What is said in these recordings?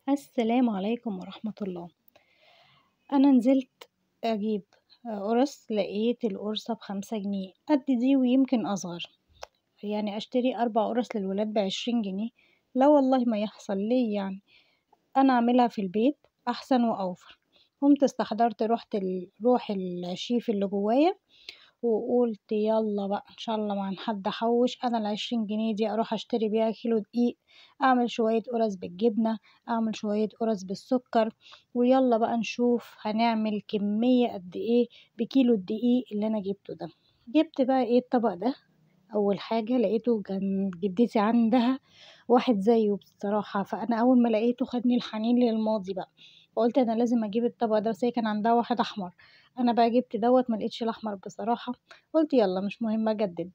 السلام عليكم ورحمة الله. أنا نزلت أجيب قرص، لقيت القرصة ب5 جنيه قد دي ويمكن أصغر، يعني أشتري 4 قرص للولاد ب20 جنيه؟ لا والله ما يحصل، ليه يعني؟ أنا أعملها في البيت أحسن وأوفر. قمت استحضرت روح الشيف اللي جوايا وقُلت يالّا بقى إن شاء الله ما حد أحوّش، أنا ال20 جنيه دي أروح أشتري بيها كيلو دقيق، أعمل شوية قُرَص بالجبنة، أعمل شوية قُرَص بالسكر، ويالّا بقى نشوف هنعمل كمية قد إيه بكيلو الدقيق اللي أنا جبته ده. جبت بقى إيه الطبق ده، أول حاجة لقيته كان جدتي عندها واحد زيه بصراحة، فأنا أول ما لقيته خدني الحنين للماضي بقى، فقُلت أنا لازم أجيب الطبق ده، بس هي كان عندها واحد أحمر، أنا بقى جبت دوّة ما لقيتش الأحمر بصراحة، قُلت يالّا مش مهم أجدد،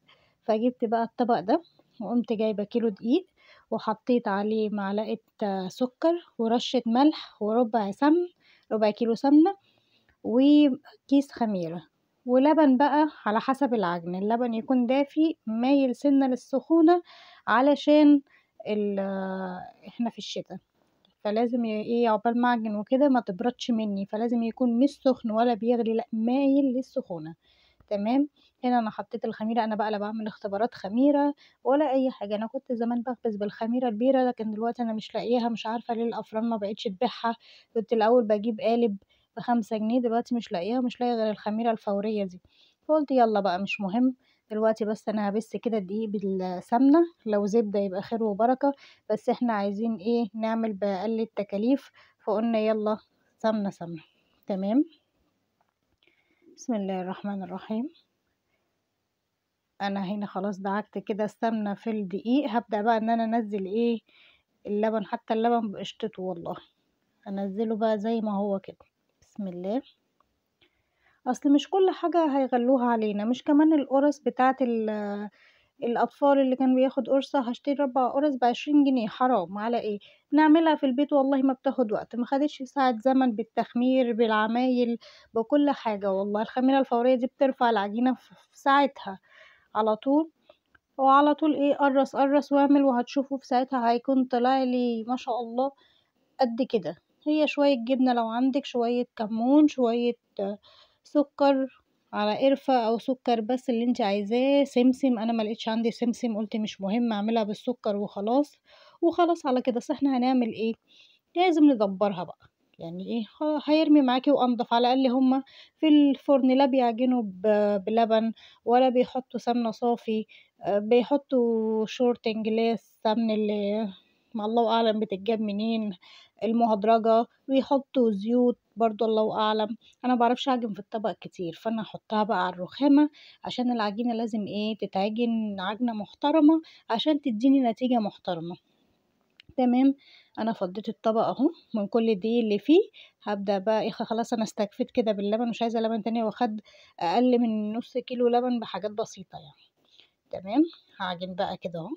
فجبت بقى الطبق ده وقُمت جايبة كيلو دقيق وحطيت عليه معلقة سكر ورشة ملح ربع كيلو سمنة وكيس خميرة ولبن بقى على حسب العجن، اللبن يكون دافي مايل سِنّة للسخونة علشان ال إحنا في الشتا، فلازم إيه عقبال ما أعجن وكده ما تبردش منّي، فلازم يكون مش سخن ولا بيغلي لأ مايل للسخونة، تمام. هنا أنا حطيت الخميرة، أنا بقى لا باعمل اختبارات خميرة ولا أي حاجة، أنا كنت زمان باخبز بالخميرة البيرة، لكن دلوقتي أنا مش لاقياها، مش عارفة ليه الأفران ما بقتش تبيعها، كنت الأول باجيب قالب ب5 جنيه، دلوقتي مش لاقياها، مش لاقية غير الخميرة الفورية دي، فقُلت يالّا بقى مش مهم، دلوقتي بس أنا هابِس كده الدقيق بالسمنة، لو زبدة يبقى خير وبركة، بس إحنا عايزين إيه نعمل بأقل التكاليف، فقُلنا يالّا سمنة، سمنة، تمام. بسم الله الرحمن الرحيم. أنا هنا خلاص دعكت كده السمنة في الدقيق، هابدأ بقى إن أنا أنزّل إيه اللبن، حتى اللبن بقشطته والله، أنزّله بقى زي ما هو كده، بسم الله. أصل مش كل حاجة هيغلّوها علينا، مش كمان القُرَص بتاعة الأطفال اللي كان بياخد قُرصة هاشتري 4 قُرَص ب20 جنيه، حرام على إيه؟ نعملها في البيت والله ما بتاخد وقت، ما خدتش ساعة زمن بالتخمير، بالعمايل، بكل حاجة والله، الخميرة الفورية دي بترفع العجينة في ساعتها على طول. وعلى طول إيه قرّص واعمل وهتشوفوا في ساعتها هيكون طلع لي ما شاء الله قد كده، هي شوية جبنة لو عندِك، شوية كمون، شوية سكر على قرفة أو سكر بس اللي أنتِ عايزاه، سمسم، أنا ما لقيتش عندي سمسم قُلت مش مهم أعملها بالسكر وخلاص، وخلاص على كده، أصل إحنا هنعمل إيه، لازم ندبّرها بقى، يعني إيه هيرمي معاكِ وأنضف، على الأقل هُم في الفرن لا بيعجنوا بلبن ولا بيحطّوا سمنة صافي، بيحطّوا شورتنج اللي هي السمن اللي ما الله أعلم بتتجاب منين، المهدرجة، بيحطّوا زيوت برضه الله أعلم، أنا ما باعرفش أعجن في الطبق كتير، فأنا هاحطّها بقى على الرخامة عشان العجينة لازم إيه تتعجن عجنة محترمة عشان تدّيني نتيجة محترمة. تمام، أنا فضّيت الطبق أهو من كل الدقيق اللي فيه، هابدأ بقى إيه خلاص أنا استكفيت كده باللبن مش عايزة لبن تاني، هو خَد أقل من نُص كيلو لبن بحاجات بسيطة يعني، تمام، هاعجن بقى كده أهو،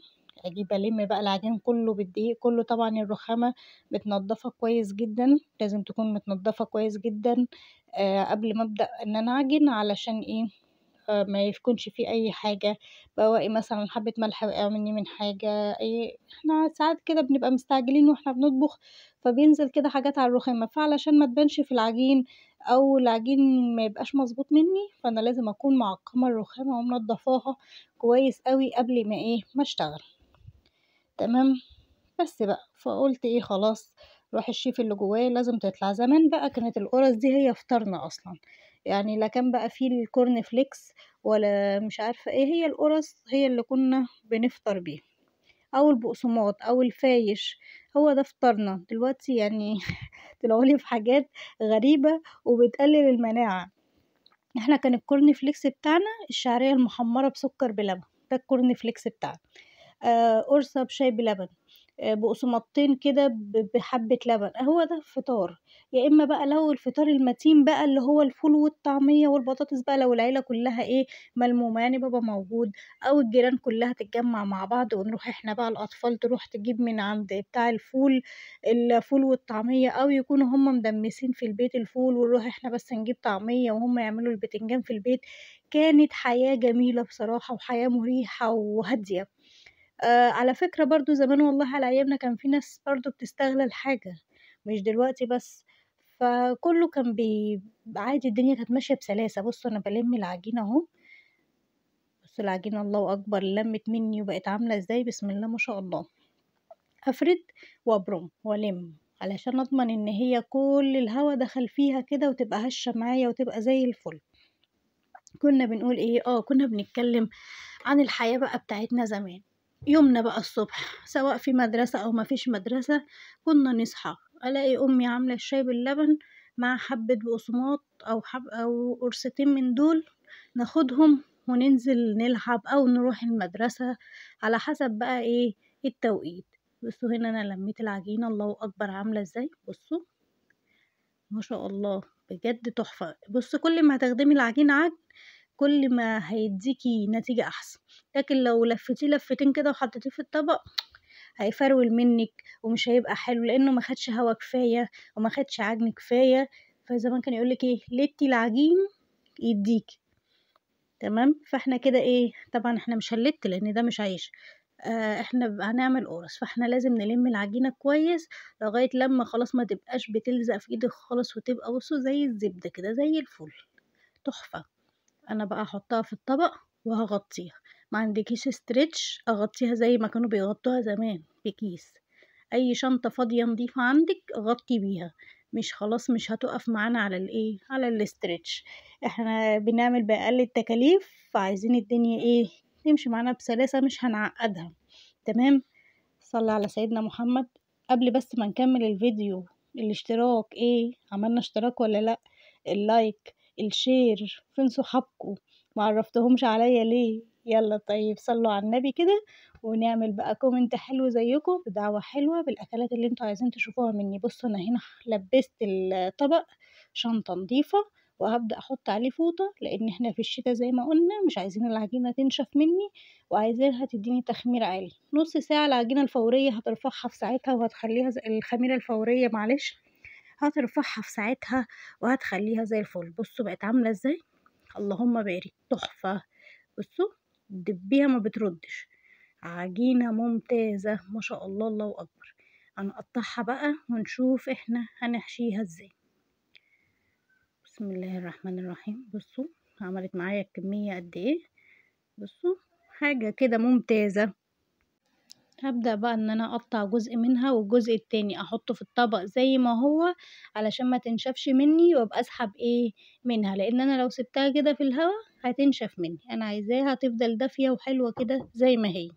أجيب ألِم بقى العجين كلّه بالدقيق كلّه، طبعًا الرخامة متنضّفة كويس جدًا، لازم تكون متنضّفة كويس جدًا قبل ما أبدأ إن أنا أعجن علشان إيه ما يكونش في أي حاجة، بواقي مثلًا حبّة ملح وقعوا منّي من حاجة، إحنا ساعات كده بنبقى مستعجلين وإحنا بنطبخ، فبينزل كده حاجات على الرخامة، فعلشان ما تبانش في العجين أو العجين ما يبقاش مضبوط منّي، فأنا لازم أكون معقّمة الرخامة ومنضّفاها كويس أوي قبل ما إيه، ما أشتغل، تمام، بس بقى، فقُلت إيه خلاص روح الشيف اللي جوايا لازم تطلع، زمان بقى كانت القُرَص دي هي فطارنا أصلًا، يعني لا كان بقى في الcorn flakes ولا مش عارفة إيه، هي القُرَص هي اللي كنا بنفطر بيها، أو البقسماط أو الفايش، هو ده فطارنا، دلوقتي يعني طلعوا لي في حاجات غريبة وبتقلل المناعة، إحنا كان الcorn flakes بتاعنا الشعرية المحمّرة بسكر بلبن، ده الcorn flakes بتاعنا. قرصة بشاي بلبن، بقسماطتين كده بحبة لبن، هو ده الفطار، يا إما بقى لو الفطار المتين بقى اللي هو الفول والطعمية والبطاطس بقى لو العيلة كلّها إيه ملمومة، يعني بابا موجود أو الجيران كلّها تتجمّع مع بعض ونروح إحنا بقى الأطفال تروح تجيب من عند بتاع الفول والطعمية أو يكونوا هُم مدمّسين في البيت الفول ونروح إحنا بس نجيب طعمية وهُم يعملوا البتنجان في البيت، كانت حياة جميلة بصراحة وحياة مريحة وهادية. على فكرة برضه زمان والله على أيامنا كان في ناس برضه بتستغل الحاجة، مش دلوقتي بس. فكله كان عادي، الدنيا كانت ماشية بسلاسة. بصوا انا بلم العجينة اهو، بصوا العجينة الله اكبر لمت مني وبقت عاملة ازاي، بسم الله ما شاء الله. افرد وابرم والم علشان اضمن ان هي كل الهوا دخل فيها كده وتبقى هشة معايا وتبقى زي الفل. كنا بنقول ايه، كنا بنتكلم عن الحياة بقى بتاعتنا زمان. يومنا بقى الصبح سواء في مدرسة او ما فيش مدرسة، كنا نصحى الاقي امي عاملة الشاي باللبن مع حبة بقسماط او قرصتين من دول، ناخدهم وننزل نلعب او نروح المدرسة على حسب بقى ايه التوقيت. بصوا هنا انا لميت العجينة الله اكبر عاملة ازاي، بصوا ما شاء الله بجد تحفة. بص كل ما هتخدمي العجين عجن كل ما هيديكي نتيجة أحسن، لكن لو لفتيه لفتين كده وحطيتيه في الطبق هيفرول منك ومش هيبقى حلو، لأنه ما خدش هوا كفاية وما خدش عجن كفاية. فزمان كان يقولك ايه، لتي العجين يديكي. تمام، فاحنا كده ايه، طبعا احنا مش هنلت لأن ده مش عيش، احنا هنعمل قرص، فاحنا لازم نلم العجينة كويس لغاية لما خلاص ما تبقاش بتلزق في ايدك خالص، وتبقى بصوا زي الزبدة كده زي الفل، تحفة. انا بقى احطها في الطبق وهغطيها. ما عندكيش ستريتش اغطيها زي ما كانوا بيغطوها زمان بكيس، اي شنطة فاضية نضيفة عندك غطي بيها، مش خلاص مش هتقف معانا على الايه، على الاسترتش. احنا بنعمل بأقل التكاليف، فعايزين الدنيا ايه تمشي معانا بسلاسة، مش هنعقدها. تمام، صلى على سيدنا محمد. قبل بس ما نكمل الفيديو، الاشتراك ايه، عملنا اشتراك ولا لا؟ اللايك، الشير، فين صحابكم؟ معرفتهمش عليا ليه؟ يلا طيب صلوا على النبي كده، ونعمل بقى كومنت حلو زيكم بدعوة حلوة بالاكلات اللي انتوا عايزين تشوفوها مني. بصوا انا هنا لبست الطبق شنطة نظيفة، وهبدأ احط عليه فوطة لان احنا في الشتاء زي ما قلنا مش عايزين العجينة تنشف مني، وعايزاها تديني تخمير عالي. نص ساعة العجينة الفورية هترفعها في ساعتها وهتخليها الخميرة الفورية معلش هترفعها في ساعتها وهتخليها زي الفل. بصوا بقت عاملة ازاي، اللهم بارك، تحفة. بصوا دبيها ما بتردش، عجينة ممتازة ما شاء الله الله أكبر. هنقطعها بقى ونشوف احنا هنحشيها ازاي. بسم الله الرحمن الرحيم. بصوا عملت معايا الكمية قد ايه، بصوا حاجة كده ممتازة. هبدأ بقى ان انا اقطع جزء منها والجزء التاني احطه في الطبق زي ما هو علشان ما تنشفش مني، وابقى اسحب ايه منها، لان انا لو سبتها كده في الهواء هتنشف مني، انا عايزاها تفضل دافية وحلوة كده زي ما هي.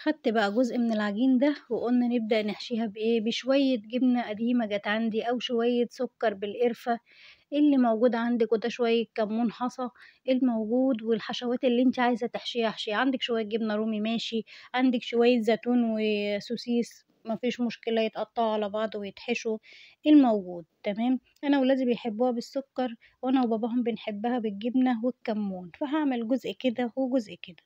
خدت بقى جزء من العجين ده وقلنا نبدأ نحشيها بايه، بشوية جبنة قديمة جت عندي او شوية سكر بالقرفة اللي موجود عندك، وده شوية كمون حصى الموجود، والحشوات اللي انت عايزة تحشيها احشيها. عندك شوية جبنة رومي ماشي، عندك شوية زيتون وسوسيس مفيش مشكلة يتقطعوا على بعض ويتحشوا، الموجود تمام. انا ولادي بيحبوها بالسكر وانا وباباهم بنحبها بالجبنة والكمون، فهعمل جزء كده وجزء كده.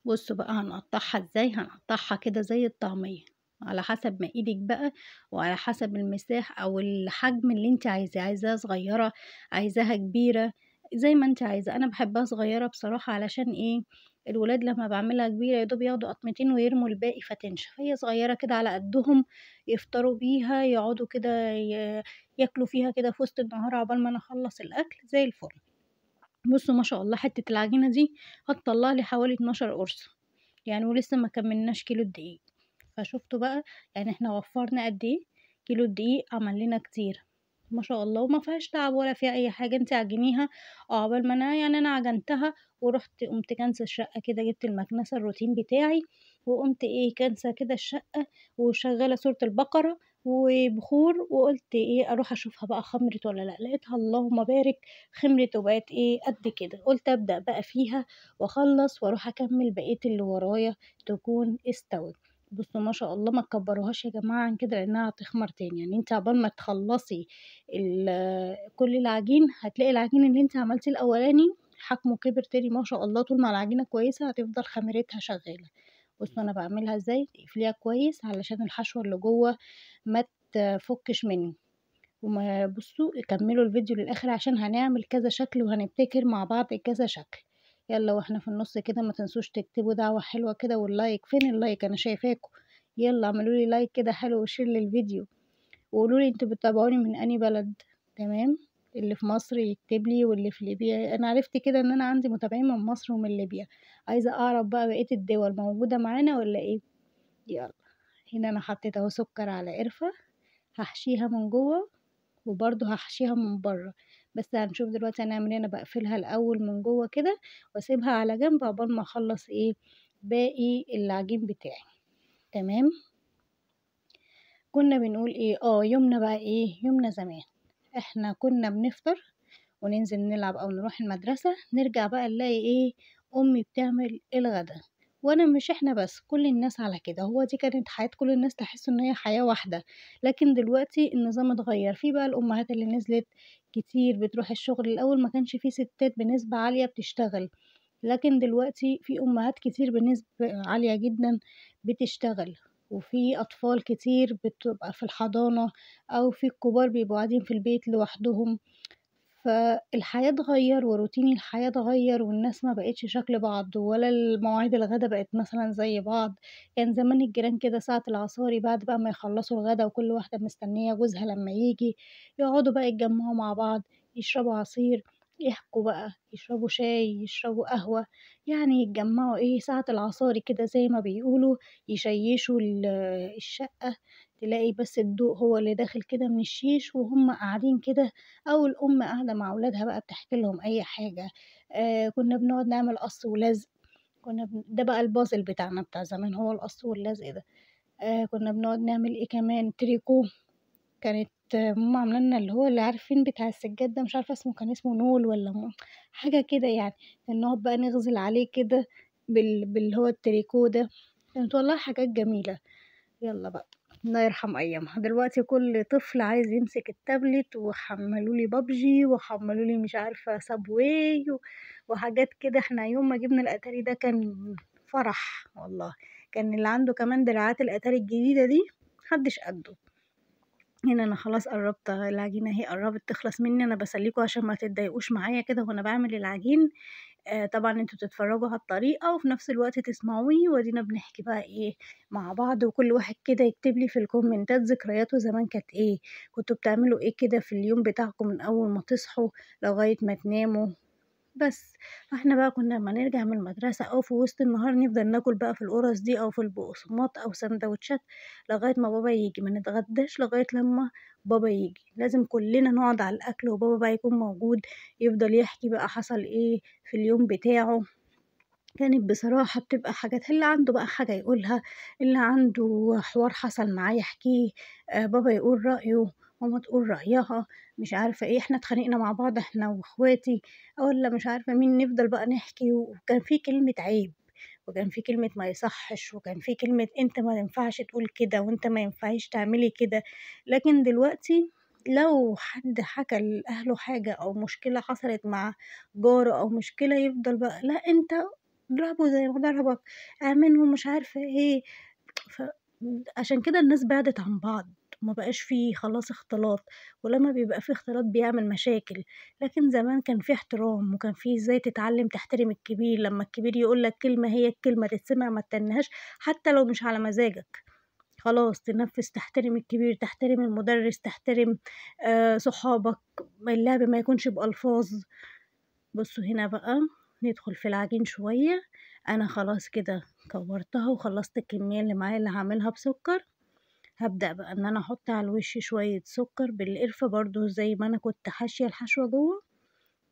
بصوا بقى هنقطعها ازاي، هنقطعها كده زي الطعمية على حسب ما ايدك بقى، وعلى حسب المساحة او الحجم اللي انت عايزاها صغيرة عايزاها كبيرة زي ما انت عايزة. انا بحبها صغيرة بصراحة، علشان ايه، الولاد لما بعملها كبيرة يدوب ياخدوا قطمتين ويرموا الباقي فتنشف، هي صغيرة كده على قدهم يفطروا بيها يقعدوا كده ياكلوا فيها كده في وسط النهار عقبال ما انا اخلص الاكل زي الفل. بصوا ما شاء الله حتة العجينة دي هتطلع لي حوالي 12 قرص يعني، ولسه ما كملناش كيلو الدقيق. فشفتوا بقى يعني احنا وفرنا قد ايه، كيلو الدقيق عمل لنا كتير ما شاء الله، وما فيهاش تعب ولا فيها اي حاجه. انت عجنيها عقبال ما انا يعني انا عجنتها ورحت قمت كنسه الشقه كده، جبت المكنسه الروتين بتاعي وقمت ايه كنسه كده الشقه وشغاله سوره البقره وبخور، وقلت ايه اروح اشوفها بقى خمرت ولا لا، لقيتها اللهم بارك خمرت وبقت ايه قد كده. قلت ابدا بقى فيها واخلص واروح اكمل بقيه اللي ورايا تكون استوت. بصوا ما شاء الله ما تكبروهاش يا جماعه عن كده لانها هتخمر تاني، يعني انت عقبال ما تخلصي كل العجين هتلاقي العجين اللي انت عملتيه الاولاني حجمه كبر تاني ما شاء الله. طول ما العجينه كويسه هتفضل خميرتها شغاله. بصوا انا بعملها ازاي، تقفليها كويس علشان الحشوه اللي جوه ما تفكش مني. وما بصوا كملوا الفيديو للاخر عشان هنعمل كذا شكل وهنبتكر مع بعض كذا شكل. يلا واحنا في النص كده ما تنسوش تكتبوا دعوة حلوة كده، واللايك، فين اللايك انا شايفاكم؟ يلا اعملوا لي لايك كده حلو وشير للفيديو، وقولوا لي انتوا بتتابعوني من انهي بلد. تمام، اللي في مصر يكتب لي، واللي في ليبيا. انا عرفت كده ان انا عندي متابعين من مصر ومن ليبيا. عايزه اعرف بقى بقيه الدول موجوده معانا ولا ايه. يلا، هنا انا حطيت اهو سكر على قرفه، هحشيها من جوه وبرضه هحشيها من بره. بس هنشوف دلوقتي هنعمل ايه. انا بقفلها الاول من جوه كده واسيبها على جنب عقبال ما اخلص ايه باقي العجين بتاعي. تمام. كنا بنقول ايه، يومنا بقى ايه، يومنا زمان احنا كنا بنفطر وننزل نلعب او نروح المدرسة، نرجع بقى نلاقي ايه، امي بتعمل الغدا. وانا مش احنا بس، كل الناس على كده. هو دي كانت حياة كل الناس، تحس ان هي حياة واحدة. لكن دلوقتي النظام اتغير، في بقى الامهات اللي نزلت كتير بتروح الشغل. الاول ما كانش في ستات بنسبة عالية بتشتغل، لكن دلوقتي في أمهات كتير بنسبة عالية جدًا بتشتغل، وفي أطفال كتير بتبقى في الحضانة، أو في الكبار بيبقوا قاعدين في البيت لوحدهم. فالحياة اتغيّر وروتين الحياة اتغيّر، والناس ما بقِتش شكل بعض، ولا المواعيد الغدا بقت مثلًا زي بعض. كان زمان الجيران كده ساعة العصاري بعد بقى ما يخلّصوا الغدا وكل واحدة مستنية جوزها لمّا ييجي، يقعدوا بقى يتجمّعوا مع بعض، يشربوا عصير، يحكوا بقى، يشربوا شاي، يشربوا قهوة، يعني يتجمّعوا إيه ساعة العصاري كده زي ما بيقولوا، يشيّشوا الشقة. تلاقي بس الضوء هو اللي داخل كده من الشيش وهُم قاعدين كده، أو الأم قاعدة مع ولادها بقى بتحكي لهم أي حاجة. كنا بنقعد نعمل قص ولزق. ده بقى الpuzzle بتاعنا بتاع زمان، هو القص واللزق ده. كنا بنقعد نعمل إيه كمان، تريكو. كانت ماما عاملة لنا اللي هو اللي عارفين بتاع السجاد ده، مش عارفة اسمه، كان اسمه نول والّا حاجة كده يعني. كنا نقعد بقى نغزل عليه كده باللي هو التريكو ده. كانت والله حاجات جميلة. يالّا بقى، الله يرحم أيامها. دلوقتي كل طفل عايز يمسك التابلت، وحمّلوا لي PUBG وحمّلوا لي مش عارفة Subway وحاجات كده. إحنا يوم ما جِبنا الأتاري ده كان فرح والله. كان اللي عنده كمان دراعات الأتاري الجديدة دي ما حدش قدّه. هنا أنا خلاص قرّبت، العجينة أهي قرّبت تخلص منّي. أنا باسليكم عشان ما تتضايقوش معايا كده وأنا باعمل العجين. طبعًا أنتم تتفرّجوا على الطريقة وفي نفس الوقت تسمعوني، وأدينا بنحكي بقى إيه مع بعض، وكل واحد كده يكتب لي في الكومنتات ذكرياته زمان كانت إيه، كنتم بتعملوا إيه كده في اليوم بتاعكم من أول ما تصحوا لغاية ما تناموا. بس. فإحنا بقى كنا أمّا نرجع من المدرسة أو في وسط النهار نفضل ناكل بقى في القُرَص دي أو في البقسماط أو ساندوتشات لغاية ما بابا ييجي. ما نتغداش لغاية لمّا بابا ييجي، لازم كلنا نقعد على الأكل وبابا بقى يكون موجود، يفضل يحكي بقى حصل إيه في اليوم بتاعه. كانت بصراحة بتبقى حاجات، اللي عنده بقى حاجة يقولها، اللي عنده حوار حصل معاه يحكيه. بابا يقول رأيه، ماما تقول رأيها، مش عارفة إيه، إحنا اتخانقنا مع بعض إحنا وأخواتي والّا مش عارفة مين، نفضل بقى نحكي. وكان في كلمة عيب، وكان في كلمة ما يصحّش، وكان في كلمة أنت ما ينفعش تقول كده، وأنت ما ينفعيش تعملي كده. لكن دلوقتي لو حد حكى لأهله حاجة أو مشكلة حصلت مع جاره أو مشكلة، يفضل بقى لأ أنت اضربه زي ما ضربك، اعمله مش عارفة إيه. ف عشان كده الناس بعدت عن بعض، وما بقاش في خلاص اختلاط، ولمّا بيبقى في اختلاط بيعمل مشاكل. لكن زمان كان في احترام، وكان في إزاي تتعلم تحترم الكبير، لمّا الكبير يقول لك كلمة هي الكلمة تتسمع ما تتنّهاش، حتى لو مش على مزاجك. خلاص تنفّذ، تحترم الكبير، تحترم المُدرِّس، تحترم صحابك، اللعب ما يكونش بألفاظ. بُصّوا هنا بقى ندخل في العجين شوية. أنا خلاص كده كوّرتها وخلّصت الكمية اللي معايا اللي هاعملها بسُكّر. هابدأ بقى إن أنا أحُط على الوش شوية سُكّر بالقرفة برضه زي ما أنا كنت حاشية الحشوة جوّه،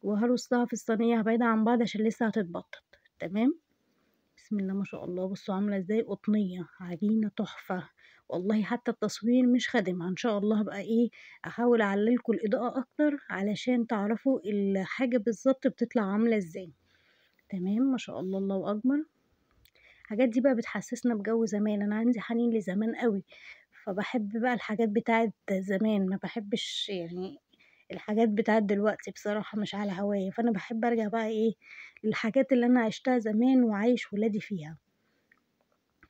وهارُصّها في الصينية بعيدة عن بعض عشان لسه هتتبطط. تمام. بسم الله ما شاء الله، بصوا عاملة ازاي قطنية، عجينة تحفة. والله حتى التصوير مش خادمة. ان شاء الله هبقى ايه، احاول اعللكوا الاضاءة اكتر علشان تعرفوا الحاجة بالظبط بتطلع عاملة ازاي. تمام ما شاء الله، الله اكبر. الحاجات دي بقى بتحسسنا بجو زمان. انا عندي حنين لزمان قوي، فبحب بقى الحاجات بتاعت زمان، ما بحبش يعني الحاجات بتاعت دلوقتي بصراحة مش على هوايا. فانا بحب ارجع بقى ايه للحاجات اللي انا عشتها زمان وعايش ولادي فيها.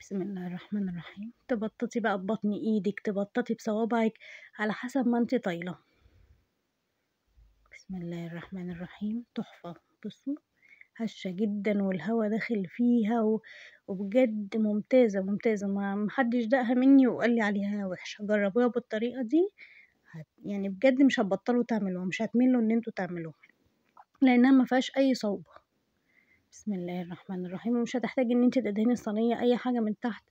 بسم الله الرحمن الرحيم. تبططي بقى ببطن ايدك، تبططي بصوابعك على حسب ما انت طايلة. بسم الله الرحمن الرحيم، تحفة. بصوا هشة جدا والهوا داخل فيها وبجد ممتازة ممتازة، ما محدش دقها مني وقال لي عليها وحشة. جربوها بالطريقة دي يعني بجد مش هتبطلوا تعملوها، مش هتملوا ان انتوا تعملوها لانها ما فيهاش اي صعوبة. بسم الله الرحمن الرحيم. ومش هتحتاجي ان انت تدهني الصينية اي حاجة من تحت،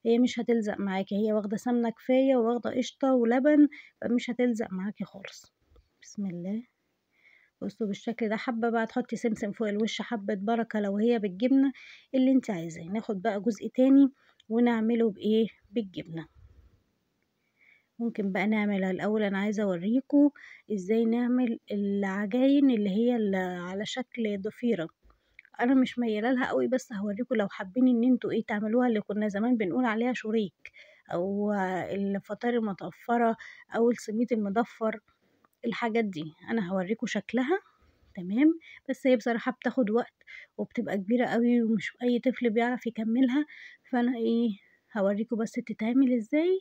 هي مش هتلزق معاكي، هي واخدة سمنة كفاية وواخدة قشطة ولبن، فمش هتلزق معاكي خالص. بسم الله. بصوا بالشكل ده. حابة بقى تحطي سمسم فوق الوش، حبة بركة لو هي بالجبنة، اللي انت عايزاه. ناخد بقى جزء تاني ونعمله بايه؟ بالجبنة. ممكن بقى نعملها الاول. انا عايزة اوريكم ازاي نعمل العجاين اللي هي اللي على شكل ضفيرة. انا مش مياله لها قوي، بس هوريكم لو حابين ان انتوا ايه تعملوها، اللي كنا زمان بنقول عليها شوريك، او الفطاير المتقفرة، او السميط المضفر. الحاجات دي انا هوريكم شكلها. تمام. بس هي بصراحة بتاخد وقت وبتبقى كبيرة قوي ومش اي طفل بيعرف يكملها. فانا ايه هوريكم بس تتعمل ازاي،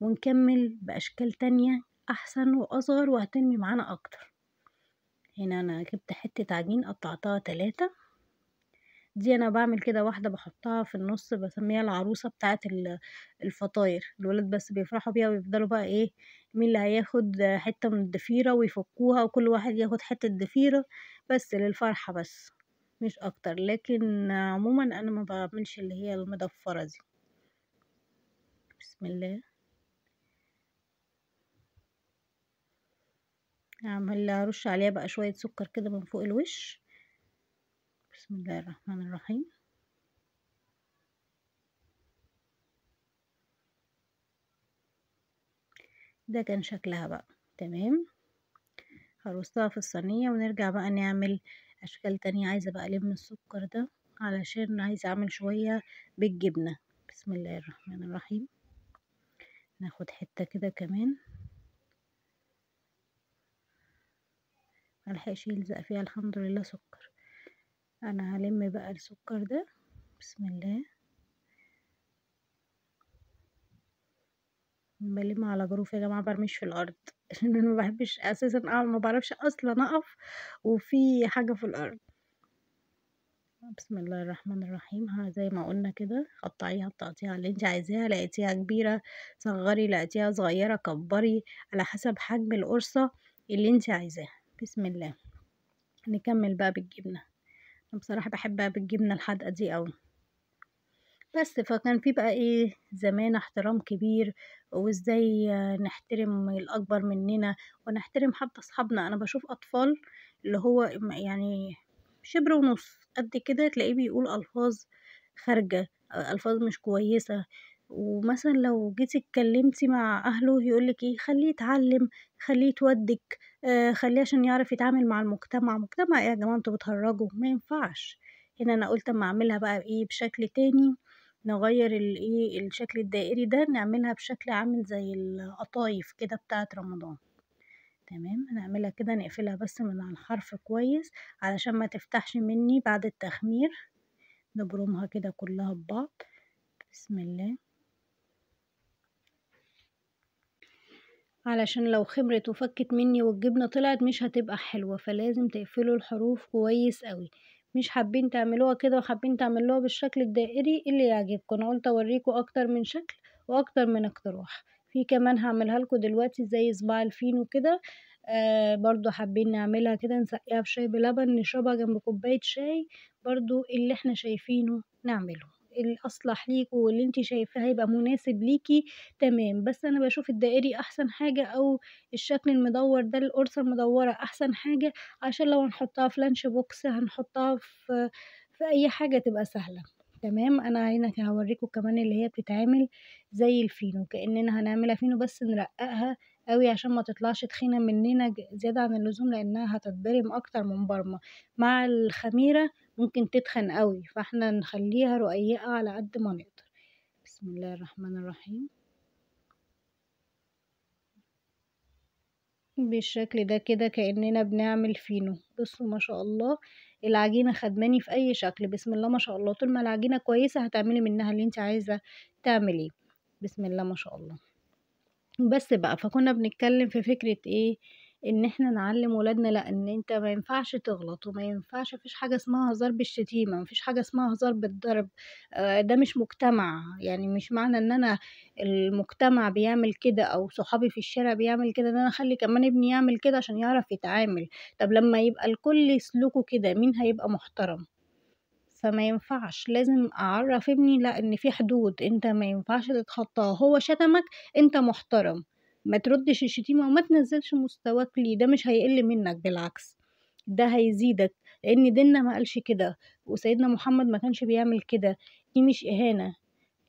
ونكمل باشكال تانية احسن واصغر وهتنمي معانا اكتر. هنا انا جبت حتة عجين قطعتها 3. دي انا بعمل كده واحدة بحطها في النص، بسميها العروسة بتاعة الفطاير. الولاد بس بيفرحوا بيها ويفضلوا بقى ايه، مين اللي هياخد حتة من الضفيرة ويفكوها، وكل واحد ياخد حتة ضفيرة بس للفرحة بس، مش اكتر. لكن عموما انا ما بعملش اللي هي المضفرة دي. بسم الله. اعمل ارش عليها بقى شوية سكر كده من فوق الوش. بسم الله الرحمن الرحيم. ده كان شكلها بقى. تمام. هرصها في الصينية ونرجع بقى نعمل أشكال تانية. عايزة بقى ألم السكر ده علشان عايزة أعمل شوية بالجبنة. بسم الله الرحمن الرحيم. ناخد حتة كده كمان، ملحقش يلزق فيها الحمد لله سكر. أنا هلم بقى السكر ده. بسم الله. بلم على جروف يا جماعة، برميش في الأرض عشان أنا ما بحبش أساسا ما بعرفش أصلا أقف وفي حاجة في الأرض. بسم الله الرحمن الرحيم. زي ما قلنا كده، قطعيها التقطيعة اللي انت عايزاها. لقيتيها كبيرة صغري، لقيتيها صغيرة كبري، على حسب حجم القرصة اللي انت عايزاها. بسم الله. نكمل بقى بالجبنة. انا بصراحة بحبها بالجبنة الحادقة دي اوي. بس فكان في بقى ايه زمان احترام كبير، وازاي نحترم الاكبر مننا ونحترم حتى اصحابنا. انا بشوف اطفال اللي هو يعني شبر ونص قد كده، تلاقيه بيقول الفاظ خارجة، الفاظ مش كويسة. ومثلا لو جيتي اتكلمتي مع اهله يقولك ايه، خليه يتعلم، خليه يتودك، خليه عشان يعرف يتعامل مع المجتمع. مجتمع ايه يا جماعة؟ انتوا بتهرجوا، ما ينفعش. هنا انا قلت اما اعملها بقى ايه بشكل تاني، نغير الايه الشكل الدائري ده، نعملها بشكل عامل زي القطايف كده بتاعة رمضان. تمام. هنعملها كده، نقفلها بس من على الحرف كويس علشان ما تفتحش مني بعد التخمير. نبرمها كده كلها ببعض. بسم الله. علشان لو خمرت وفكت مني والجبنة طلعت مش هتبقى حلوة، فلازم تقفلوا الحروف كويس قوي. مش حابين تعملوها كده وحابين تعملوها بالشكل الدائري اللي يعجبكم. انا قلت اوريكم اكتر من شكل واكتر من اقتراح. في كمان هعملها لكم دلوقتي زي صباع الفينو كده. برضو حابين نعملها كده، نسقيها بشاي بلبن نشربها جنب كوباية شاي. برضو اللي احنا شايفينه نعمله، الأصلح ليكوا واللي انتي شايفاه هيبقى مناسب ليكي. تمام. بس انا بشوف الدائري احسن حاجة، او الشكل المدور ده، القرصة المدورة احسن حاجة، عشان لو هنحطها في لانش بوكس، هنحطها في اي حاجة تبقى سهلة. تمام. انا هنا هوريكم كمان اللي هي بتتعمل زي الفينو، كأننا هنعملها فينو بس نرققها قوي عشان ما تطلعش تخينة مننا زيادة عن اللزوم، لانها هتتبرم اكتر من برمة مع الخميرة. ممكن تتخن قوي، فاحنا نخليها رقيقة على قد ما نقدر. بسم الله الرحمن الرحيم. بالشكل ده كده كأننا بنعمل فينو. بصوا ما شاء الله، العجينة خدماني في اي شكل. بسم الله ما شاء الله. طول ما العجينة كويسة هتعملي منها اللي انت عايزة تعمليه. بسم الله ما شاء الله. بس بقى فكنا بنتكلم في فكرة ايه، إن إحنا نعلّم ولادنا لأ، إن أنت ما ينفعش تغلط، وما ينفعش ما فيش حاجة اسمها هزار بالشتيمة، ما فيش حاجة اسمها هزار بالضرب، ده مش مجتمع، يعني مش معنى إن أنا المجتمع بيعمل كده أو صحابي في الشارع بيعمل كده، إن أنا أخلّي كمان ابني يعمل كده عشان يعرف يتعامل، طب لمّا يبقى الكل سلوكه كده مين هيبقى محترم؟ فما ينفعش، لازم أعرّف ابني لأ، إن في حدود، أنت ما ينفعش تتخطاها، هو شتمك أنت محترم، ما تردّش الشتيمة وما تنزّلش مستواك ليه، ده مش هيقِل منّك بالعكس، ده هيزيدك، لإن ديننا ما قالش كده، وسيدنا محمد ما كانش بيعمل كده، دي مش إهانة،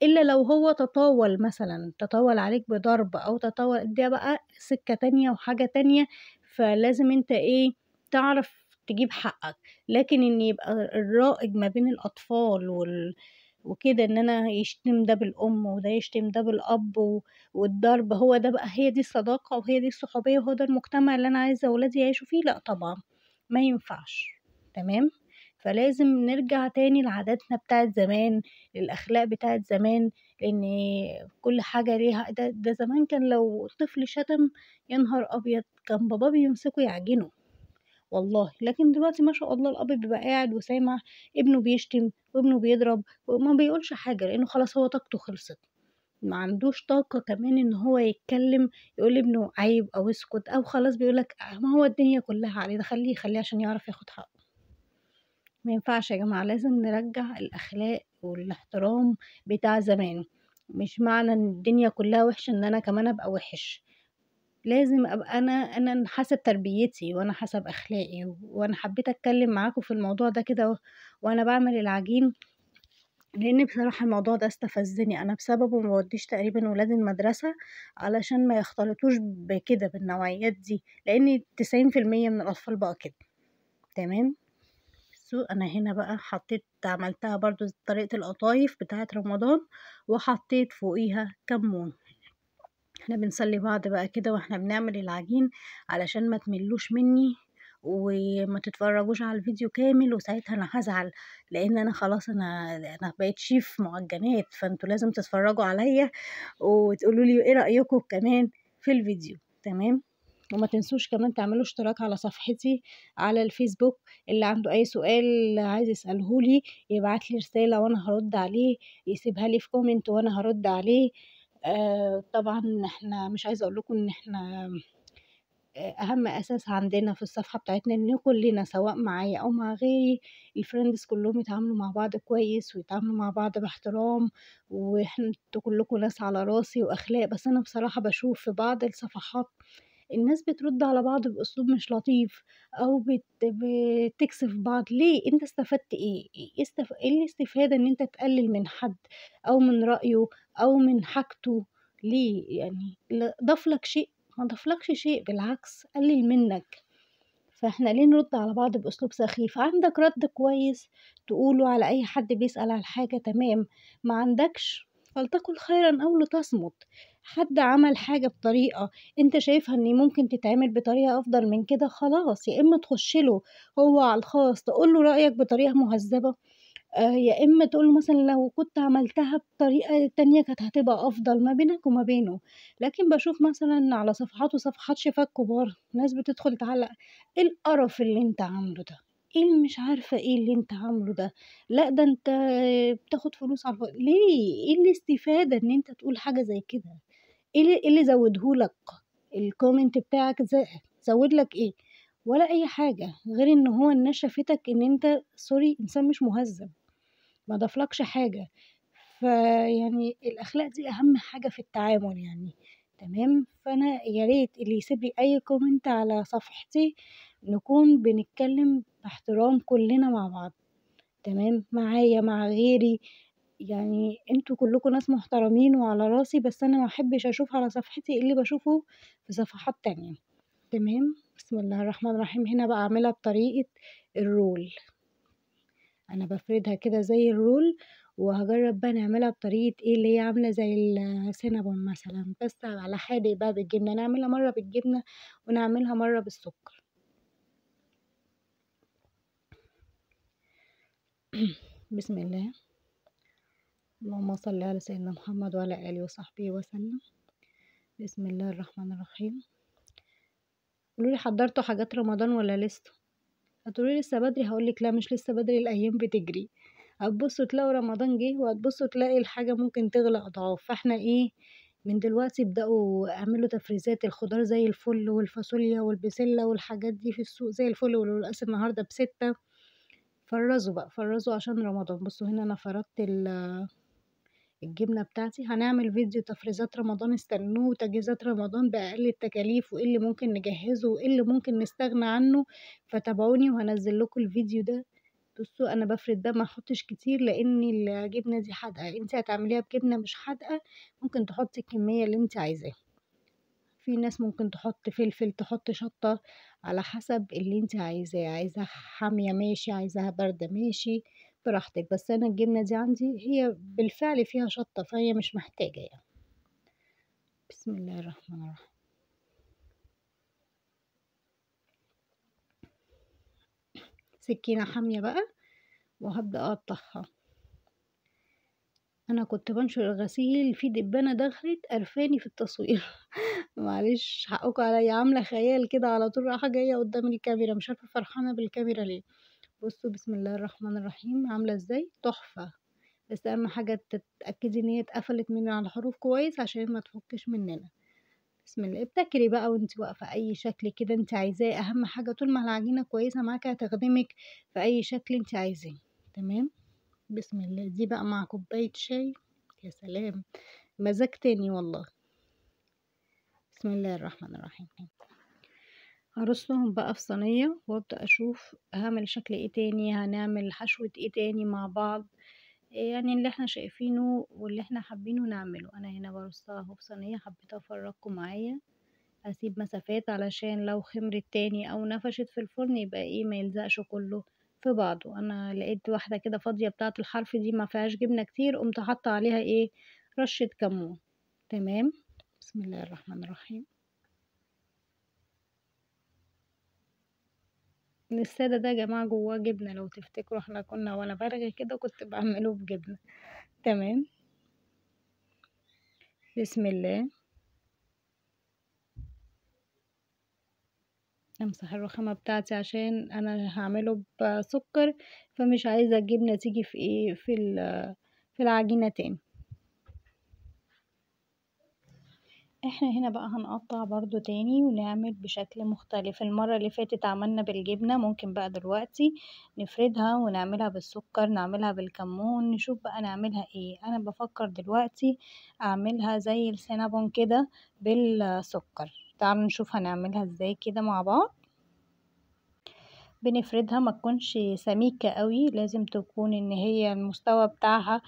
إلا لو هو تطاول مثلًا، تطاول عليك بضرب أو ده بقى سكة تانية وحاجة تانية، فلازم أنت إيه، تعرف تجيب حقك، لكن إن يبقى الرائج ما بين الأطفال وكده إن أنا يشتم ده بالأم وده يشتم ده بالأب والضرب هو ده بقى هي دي الصداقة وهي دي الصحوبية وهو ده المجتمع اللي أنا عايزة ولادي يعيشوا فيه، لأ طبعًا، ما ينفعش، تمام؟ فلازم نرجع تاني لعاداتنا بتاعة زمان. الأخلاق بتاعة زمان، لإن كل حاجة ليها ده زمان كان لو طفل شتم يا نهار أبيض! كان باباه بيمسكه يعجنه والله، لكن دلوقتي ما شاء الله الأب بيبقى قاعد وسامع ابنه بيشتم وابنه بيضرب وما بيقولش حاجة، لإنه خلاص هو طاقته خلصت، ما عندوش طاقة كمان إن هو يتكلم يقول لابنه عيب أو اسكت أو خلاص بيقول لك ما هو الدنيا كلها عليه، ده خلّيه عشان يعرف ياخد حقه. ما ينفعش يا جماعة، لازم نرجّع الأخلاق والاحترام بتاع زمان، مش معنى إن الدنيا كلّها وِحشة إن أنا كمان أبقى وِحِش، لازم أبقى أنا حسب تربيتي وأنا حسب أخلاقي، وأنا حبيت أتكلّم معاكم في الموضوع ده كده وأنا باعمل العجين، لإن بصراحة الموضوع ده استفزّني، أنا بسببه ما باودّيش تقريبًا ولادي المدرسة علشان ما يختلطوش بكده، بالنوعيات دي، لإن 90% من الأطفال بقى كده، تمام؟ أنا هنا بقى عملتها برضه طريقة القطايف بتاعة رمضان، وحطيت فوقيها كمون، إحنا بنسلي بعض بقى كده وإحنا بنعمل العجين علشان ما تملّوش منّي، وما تتفرّجوش على الفيديو كامل وساعتها أنا هازعل، لإن أنا خلاص أنا بقيت شيف مُعجّنات، فأنتم لازم تتفرّجوا عليَّ وتقولوا لي إيه رأيكم كمان في الفيديو، تمام؟ وما تنسوش كمان تعملوا اشتراك على صفحتي على الفيسبوك، اللي عنده أي سؤال عايز يسأله لي يبعت لي رسالة وأنا هارُد عليه، يسيبها لي في comment وأنا هارُد عليه. طبعًا إحنا مش عايزة أقول لكم إن إحنا أهم أساس عندنا في الصفحة بتاعتنا إن كلنا سواء معايا أو مع غيري الfriends كلّهم يتعاملوا مع بعض كويس ويتعاملوا مع بعض باحترام، أنتم كلّكم ناس على راسي وأخلاق، بس أنا بصراحة باشوف في بعض الصفحات الناس بترُد على بعض بأسلوب مش لطيف أو بتكسف بعض، ليه؟ أنت استفدت إيه؟ إيه الاستفادة إن أنت تقلل من حد أو من رأيه أو من حاجته ليه؟ يعني ضاف لك شيء؟ ما ضافلكش شيء بالعكس قلِّل منّك، فإحنا ليه نرُد على بعض بأسلوب سخيف؟ عندك رَد كويس تقوله على أي حد بيسأل عن حاجة تمام، ما عندكش فلتقل خيرًا أو لتصمت، حد عمل حاجة بطريقة أنت شايفها إن ممكن تتعمل بطريقة أفضل من كده خلاص، يا إما تخُش له هو على الخاص تقول له رأيك بطريقة مهذبة يا إما تقول له مثلًا لو كنت عملتها بطريقة تانية كانت هتبقى أفضل ما بينك وما بينه، لكن باشوف مثلًا على صفحات وصفحات شيفات كبار ناس بتدخل تعلّق إيه القرف اللي أنت عامله ده، إيه اللي مش عارفة إيه اللي أنت عامله ده، لأ ده أنت بتاخد فلوس على ليه؟ إيه الاستفادة إن أنت تقول حاجة زي كده؟ إيه اللي زوّده لك الcomment بتاعك زوّد لك إيه؟ ولا أي حاجة، غير إن هو الناس شافتك إن أنت sorry إنسان مش مهذب. ما ضافلكش حاجة، فيعني الأخلاق دي أهم حاجة في التعامل يعني، تمام، فأنا يا ريت اللي يسيب لي أي comment على صفحتي نكون بنتكلم باحترام كلنا مع بعض، تمام، معايا مع غيري، يعني أنتم كلكم ناس محترمين وعلى راسي، بس أنا ما احبش أشوف على صفحتي اللي باشوفه في صفحات تانية، تمام، بسم الله الرحمن الرحيم، هنا بقى أعملها بطريقة الرول. أنا بافردها كده زي الرول، وهاجرّب بقى نعملها بطريقة إيه، اللي هي عاملة زي الcinnamon مثلًا، بس على حادق بقى بالجبنة، نعملها مرّة بالجبنة ونعملها مرّة بالسُكّر. بسم الله، اللهم صل على سيدنا محمد وعلى آله وصحبه وسلم. بسم الله الرحمن الرحيم. قولوا لي حضرتوا حاجات رمضان ولا لسه؟ هتقولوا لي لسه بدري، هقول لك لا مش لسه بدري، الايام بتجري. هتبصوا تلاقوا رمضان جه، وهتبصوا تلاقي الحاجه ممكن تغلى اضعاف. فاحنا ايه، من دلوقتي ابدأوا اعملوا تفريزات. الخضار زي الفل، والفاصوليا والبسلة والحاجات دي في السوق زي الفل، والقلقاس النهارده ب6. فرزوا بقى، فرزوا عشان رمضان. بصوا هنا انا فردت الجبنة بتاعتي. هنعمل فيديو تفريزات رمضان، استنوه، وتجهيزات رمضان بأقل التكاليف، وايه اللي ممكن نجهزه وايه اللي ممكن نستغنى عنه. فتابعوني وهنزل لكم الفيديو ده. بصوا انا بفرد ده، ما احطش كتير لان الجبنة دي حادقة. انت هتعمليها بجبنة مش حادقة، ممكن تحطي الكمية اللي انت عايزاها. في ناس ممكن تحط فلفل، تحط شطة، على حسب اللي انت عايزاه. عايزاها حامية ماشي، عايزاها باردة ماشي، براحتك. بس انا الجبنة دي عندي هي بالفعل فيها شطة، فهي مش محتاجة يعني. بسم الله الرحمن الرحيم. سكينة حامية بقى، وهبدأ اقطعها. انا كنت بنشر الغسيل، في دبانة دخلت قرفاني في التصوير. معلش حقكم عليا، عاملة خيال كده على طول رايحة جاية قدام الكاميرا، مش عارفة فرحانة بالكاميرا ليه. بصوا بسم الله الرحمن الرحيم، عاملة ازاي تحفة. بس اهم حاجة تتأكدي ان هي اتقفلت من على الحروف كويس عشان ما تفكش مننا. بسم الله. ابتكري بقى وانت واقفة اي شكل كده انت عايزاه. اهم حاجة طول ما العجينة كويسة معاكي هتخدمك في اي شكل انت عايزاه. تمام. بسم الله. دي بقى مع كوباية شاي، يا سلام، مزاج تاني والله. بسم الله الرحمن الرحيم. هرصهم بقى في صينية، وابدأ اشوف هعمل شكل ايه تاني، هنعمل حشوة ايه تاني مع بعض. يعني اللي احنا شايفينه واللي احنا حابينه نعمله. انا هنا برصها اهو في صينية، حبيت افرجكم معايا. هسيب مسافات علشان لو خمرت تاني او نفشت في الفرن يبقى ايه ما يلزقش كله في بعضه. انا لقيت واحدة كده فاضية بتاعة الحرف دي ما فيهاش جبنة كتير، قمت حاطة عليها ايه، رشة كمون. تمام. بسم الله الرحمن الرحيم. السادة ده يا جماعة جواه جبنة، لو تفتكروا احنا كنا وانا برغي كده كنت بعمله بجبنة. تمام. بسم الله. امسح الرخامة بتاعتي عشان انا هعمله بسكر، فمش عايزة الجبنة تيجي في ايه في العجينة تاني. احنا هنا بقى هنقطع برضو تاني ونعمل بشكل مختلف. المرة اللي فاتت عملنا بالجبنة، ممكن بقى دلوقتي نفردها ونعملها بالسكر، نعملها بالكمون، نشوف بقى نعملها ايه. انا بفكر دلوقتي اعملها زي السينابون كده بالسكر. تعالوا نشوف هنعملها ازاي كده مع بعض. بنفردها، ما تكونش سميكة قوي، لازم تكون ان هي المستوى بتاعها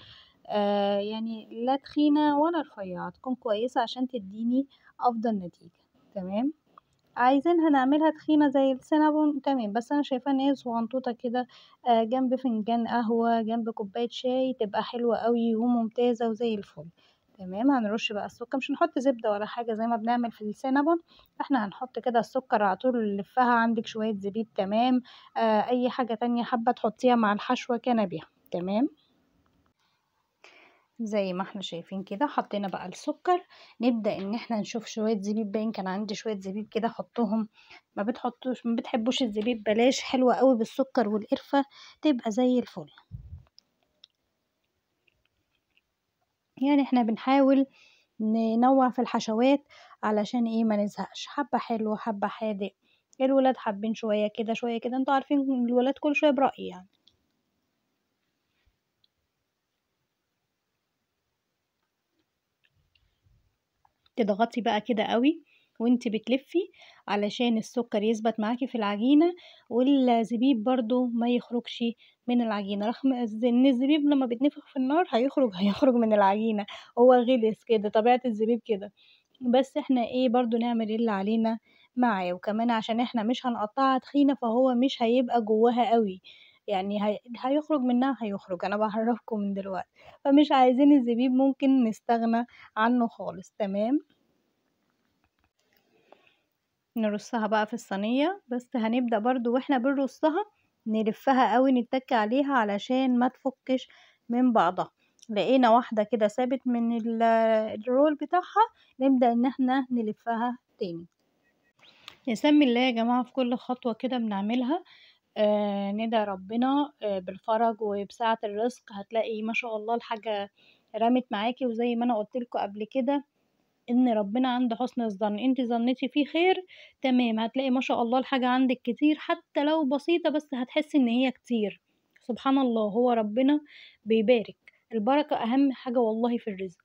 يعني لا تخينة ولا رفيعة، تكون كويسة عشان تديني افضل نتيجة. تمام. عايزينها نعملها تخينة زي السينابون، تمام، بس انا شايفة ان هي صغنطوطة كده، جنب فنجان قهوة، جنب كوباية شاي، تبقى حلوة قوي وممتازة وزي الفل. تمام. هنرش بقى السكر، مش هنحط زبدة ولا حاجة زي ما بنعمل في السينابون. احنا هنحط كده السكر على طول، نلفها. عندك شوية زبيب تمام، اي حاجة تانية حابة تحطيها مع الحشوة كان بيها. تمام. زي ما احنا شايفين كده حطينا بقى السكر. نبدأ ان احنا نشوف شوية زبيب، باين كان عندي شوية زبيب كده، حطهم. ما بتحبوش الزبيب بلاش، حلوة قوي بالسكر والقرفة، تبقى زي الفل. يعني احنا بنحاول ننوع في الحشوات علشان ايه ما نزهقش، حبة حلو حبة حادق. الولاد حابين شوية كده شوية كده، انتوا عارفين الولاد كل شوية برأي يعني. تضغطي بقى كده قوي وانت بتلفي علشان السكر يثبت معاكي في العجينة، والزبيب برضو ما يخرجش من العجينة. رغم ان الزبيب لما بيتنفخ في النار هيخرج من العجينة. هو غلس كده، طبيعة الزبيب كده. بس احنا ايه برضو نعمل اللي علينا معاه. وكمان عشان احنا مش هنقطعها تخينة، فهو مش هيبقى جواها قوي. يعني هيخرج منها، هيخرج، انا بعرفكم من دلوقتي. فمش عايزين الزبيب، ممكن نستغنى عنه خالص. تمام. نرصها بقى في الصينية، بس هنبدأ برضو واحنا بنرصها نلفها قوي، نتك عليها علشان ما تفكش من بعضها. لقينا واحدة كده ثابت من الرول بتاعها، نبدأ ان احنا نلفها تاني. نسمي الله يا جماعة في كل خطوة كده بنعملها. ندعي ربنا بالفرج وبسعة الرزق، هتلاقي ما شاء الله الحاجة رمت معاكِ، وزي ما أنا قُلت لكم قبل كده إن ربنا عند حُسن الظن، أنتِ ظنيتِ فيه خير تمام، هتلاقي ما شاء الله الحاجة عندِك كتير حتى لو بسيطة، بس هتحسّي إن هي كتير. سبحان الله، هو ربنا بيبارك، البركة أهم حاجة والله في الرزق.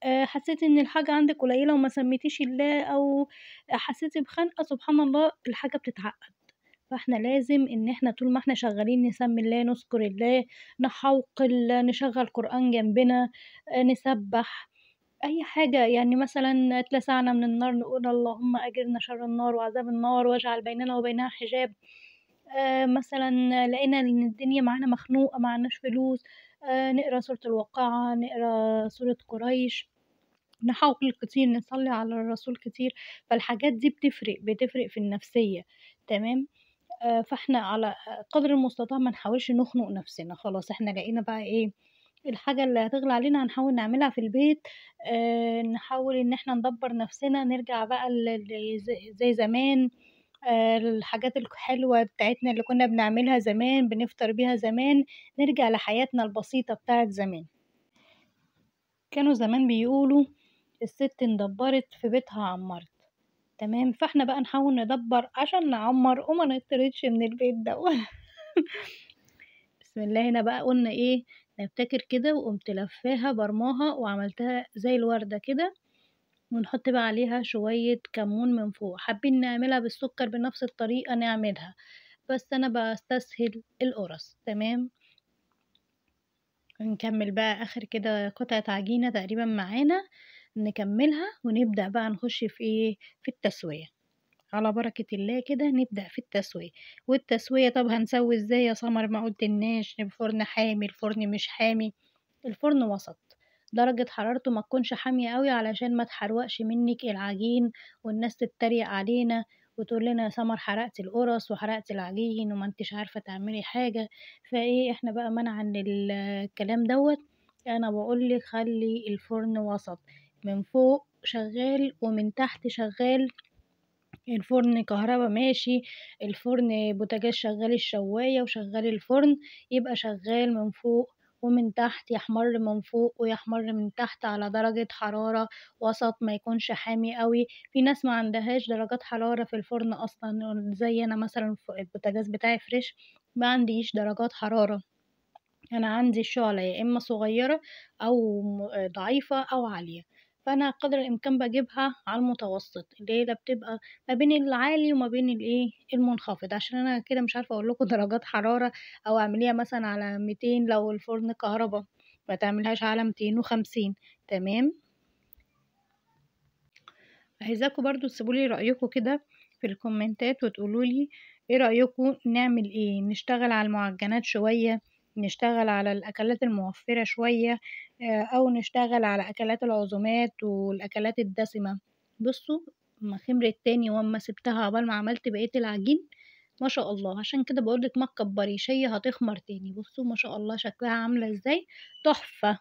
حسيتِ إن الحاجة عندِك قليلة وما سميتيش الله، أو حسيتِ بخنقة، سبحان الله الحاجة بتتعقّد. فإحنا لازم إن إحنا طول ما إحنا شغالين نسمّي الله، نذكر الله، نحوّقل، نشغّل قرآن جنبنا، نسبّح، أي حاجة. يعني مثلًا اتلسعنا من النار نقول اللهم أجرنا شر النار وعذاب النار واجعل بيننا وبينها حجاب. مثلًا لقينا إن الدنيا معانا مخنوقة، معناش فلوس، نقرا سورة الواقعة، نقرا سورة قريش، نحَوّل كتير، نصلّي على الرسول كتير. فالحاجات دي بتفرق في النفسية، تمام. فإحنا على قدر المستطاع ما نحاولش نخنق نفسنا، خلاص إحنا لقينا بقى إيه، الحاجة اللي هتغلى علينا هنحاول نعملها في البيت. نحاول إن إحنا ندبّر نفسنا، نرجع بقى ل ل زي زمان. الحاجات الحلوة بتاعتنا اللي كنا بنعملها زمان، بنفطر بيها زمان، نرجع لحياتنا البسيطة بتاعة زمان. كانوا زمان بيقولوا الست اندبّرت في بيتها عمّرت، تمام. فإحنا بقى نحاول ندبّر عشان نعمّر وما نطردش من البيت دوّة. بسم الله. هنا بقى قُلنا إيه، نبتكر كده، وقُمت لفّاها برماها وعملتها زي الوردة كده، ونحط بقى عليها شوية كمون من فوق. حابين نعملها بالسكر بنفس الطريقة نعملها، بس أنا باستسهل القرص، تمام. نكمّل بقى آخر كده قطعة عجينة تقريبًا معانا، نكمّلها ونبدأ بقى نخش في إيه، في التسوية. على بركة الله كده نبدأ في التسوية. والتسوية طب هنسوي إزاي يا سمر ما قُلتلناش؟ الفرن حامي، الفرن مش حامي؟ الفرن وسط، درجة حرارته ما تكونش حامية أوي علشان ما تحرقش منِّك العجين، والناس تتريق علينا وتقول لنا يا سمر حرقتِ القرص وحرقتِ العجين وما أنتيش عارفة تعملي حاجة. فإيه إحنا بقى منعًا الكلام دوّة، أنا باقول لِك خلّي الفرن وسط، من فوق شغال ومن تحت شغال. الفرن كهربا ماشي، الفرن بوتاجاز شغّال الشواية وشغّال الفرن، يبقى شغّال من فوق ومن تحت، يحمَر من فوق ويحمَر من تحت على درجة حرارة وسط، ما يكونش حامي أوي. في ناس ما عندهاش درجات حرارة في الفرن أصلًا، زي أنا مثلًا البوتاجاز بتاعي فريش، ما عنديش درجات حرارة. أنا عندي الشُعلة يا إمّا صغيّرة أو ضعيفة أو عالية، فأنا قدر الإمكان باجيبها على المتوسط، اللي هي بتبقى ما بين العالي وما بين الإيه، المنخفض، عشان أنا كده مش عارفة أقول لكم درجات حرارة، أو اعمليها مثلًا على 200 لو الفرن كهربا، ما تعمليهاش على 250، تمام. عايزاكم برضه تسيبوا لي رأيكم كده في الكومنتات وتقولوا لي إيه رأيكم نعمل إيه، نشتغل على المعجنات شوية، نشتغل على الأكلات الموفّرة شوية، أو نشتغل على أكلات العزومات والأكلات الدسمة. بُصّوا، أمّا خمرت تاني وأمّا سِبتها عقبال ما عملت بقية العجين، ما شاء الله، عشان كده باقول لِك ما تكبّريش، هي هتخمر تاني. بُصّوا ما شاء الله شكلها عاملة إزاي، تحفة.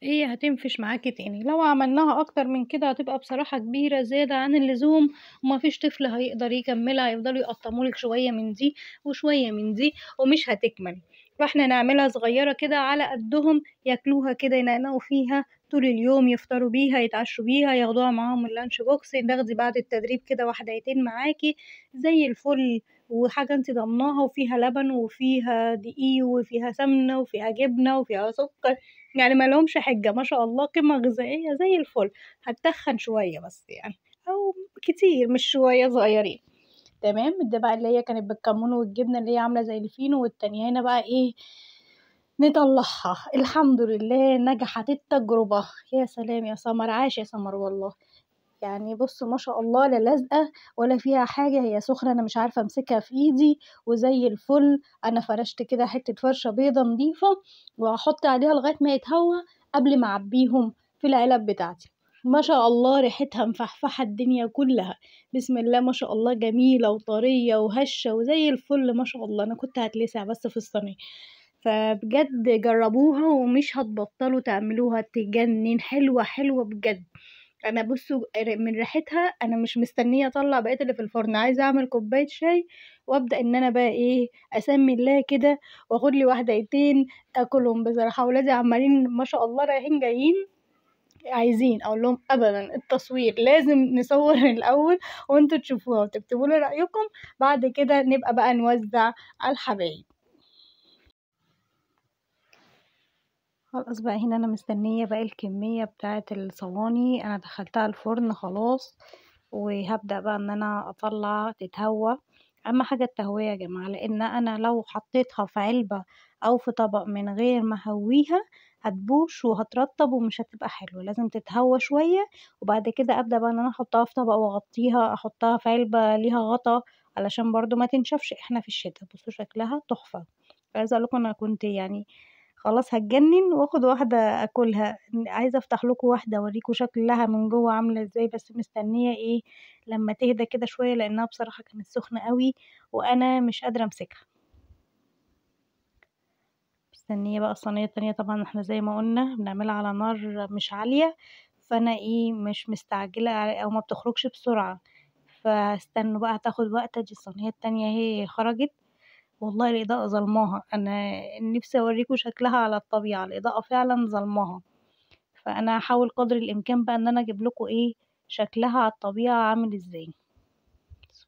هي هتنفش معاكِ تاني، لو عملناها أكتر من كده هتبقى بصراحة كبيرة زيادة عن اللزوم، وما فيش طفل هيقدر يكمّلها، هيفضلوا يقطّموا لِك شوية من دي وشوية من دي ومش هتكمل. فإحنا نعملها صغيّرة كده على قدّهم، ياكلوها كده ينقنقوا فيها طول اليوم، يفطروا بيها، يتعشوا بيها، ياخدوها معاهم الlunch box، تاخدي بعد التدريب كده واحدتين معاكِ زي الفل، وحاجة أنتِ ضامناها وفيها لبن وفيها دقيق وفيها سمنة وفيها جبنة وفيها سُكّر. يعني ما لهمش حِجّة، ما شاء الله قيمة غذائية زي الفل. هتتخّن شوية بس يعني، أو كتير مش شوية صغيّرين، تمام. ده بقى اللي هي كانت بالكمون والجبنة اللي هي عاملة زي الفينو، والتانية هنا بقى إيه، نطلّعها. الحمد لله نجحت التجربة. يا سلام يا سمر، عاش يا سمر والله. يعني بُص ما شاء الله لا لازقة ولا فيها حاجة، هي سخنة أنا مش عارفة أمسكها في إيدي وزي الفل. أنا فرشت كده حتّة فرشة بيضة نضيفة وهاحط عليها لغاية ما يتهوى قبل ما أعبّيهم في العلب بتاعتي. ما شاء الله ريحتها مفحفحة الدنيا كلّها، بسم الله ما شاء الله جميلة وطرية وهشة وزي الفل ما شاء الله. أنا كنت هاتلسع بس في الصينية. فبجد جرّبوها ومش هتبطّلوا تعملوها، تجنّن، حلوة، حلوة بجد. انا بصوا من ريحتها انا مش مستنيه اطلع بقيه اللي في الفرن، عايزه اعمل كوبايه شاي وابدا ان انا بقى ايه اسمي الله كده واخد لي واحدتين اكلهم. بصراحه ولادي عمالين ما شاء الله رايحين جايين عايزين اقول لهم ابدا التصوير لازم نصور الاول وانتوا تشوفوها وتكتبوا لي رايكم، بعد كده نبقى بقى نوزع على الحبايب. خلاص بقى هنا انا مستنيه بقى الكميه بتاعه الصواني، انا دخلتها الفرن خلاص وهبدا بقى ان انا اطلع تتهوى. اهم حاجه التهويه يا جماعه، لان انا لو حطيتها في علبه او في طبق من غير ما اهويها هتبوش وهترطب ومش هتبقى حلوه، لازم تتهوى شويه وبعد كده ابدا بقى ان انا احطها في طبق واغطيها، احطها في علبه ليها غطا علشان برضو ما تنشفش، احنا في الشتاء. بصوا شكلها تحفه. عايزه اقول لكم انا كنت يعني خلاص هتجنن واخد واحدة اكلها، عايزة افتح لكم واحدة اوريكم شكلها من جوه عاملة ازاي، بس مستنية ايه لما تهدى كده شوية لانها بصراحة كانت سخنة قوي وانا مش قادرة امسكها. مستنية بقى الصينية التانية، طبعا احنا زي ما قلنا بنعملها على نار مش عالية، فانا ايه مش مستعجلة او ما بتخرجش بسرعة، فاستنوا بقى هتاخد وقت. دي الصينية التانية هي خرجت، والله الإضاءة ظلماها، أنا نفسي أوريكم شكلها على الطبيعة، الإضاءة فعلا ظلماها، فأنا هحاول قدر الإمكان بقى إن أنا أجيب لكم إيه شكلها على الطبيعة عامل إزاي.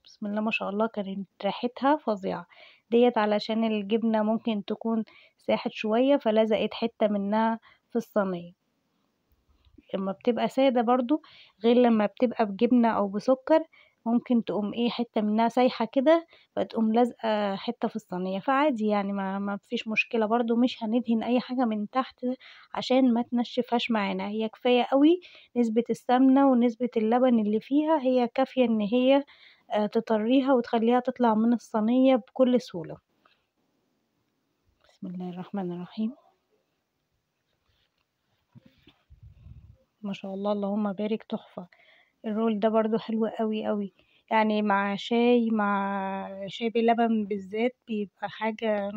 بسم الله ما شاء الله كانت ريحتها فظيعة، ديت علشان الجبنة ممكن تكون ساحت شوية فلزقت حتة منها في الصينية. لما بتبقى سادة برضو غير لما بتبقى بجبنة او بسكر، ممكن تقوم ايه حتة منها سايحة كده فتقوم لازقة حتة في الصينية، فعادي يعني ما فيش مشكلة، برضو مش هندهن اي حاجة من تحت عشان ما تنشفهاش معانا، هي كفاية قوي نسبة السمنة ونسبة اللبن اللي فيها هي كافية ان هي تطريها وتخليها تطلع من الصينية بكل سهولة. بسم الله الرحمن الرحيم. ما شاء الله اللهم بارك، تحفة. الرول ده برضو حلو قوي قوي، يعني مع شاي، مع شاي باللبن بالذات بيبقى حاجة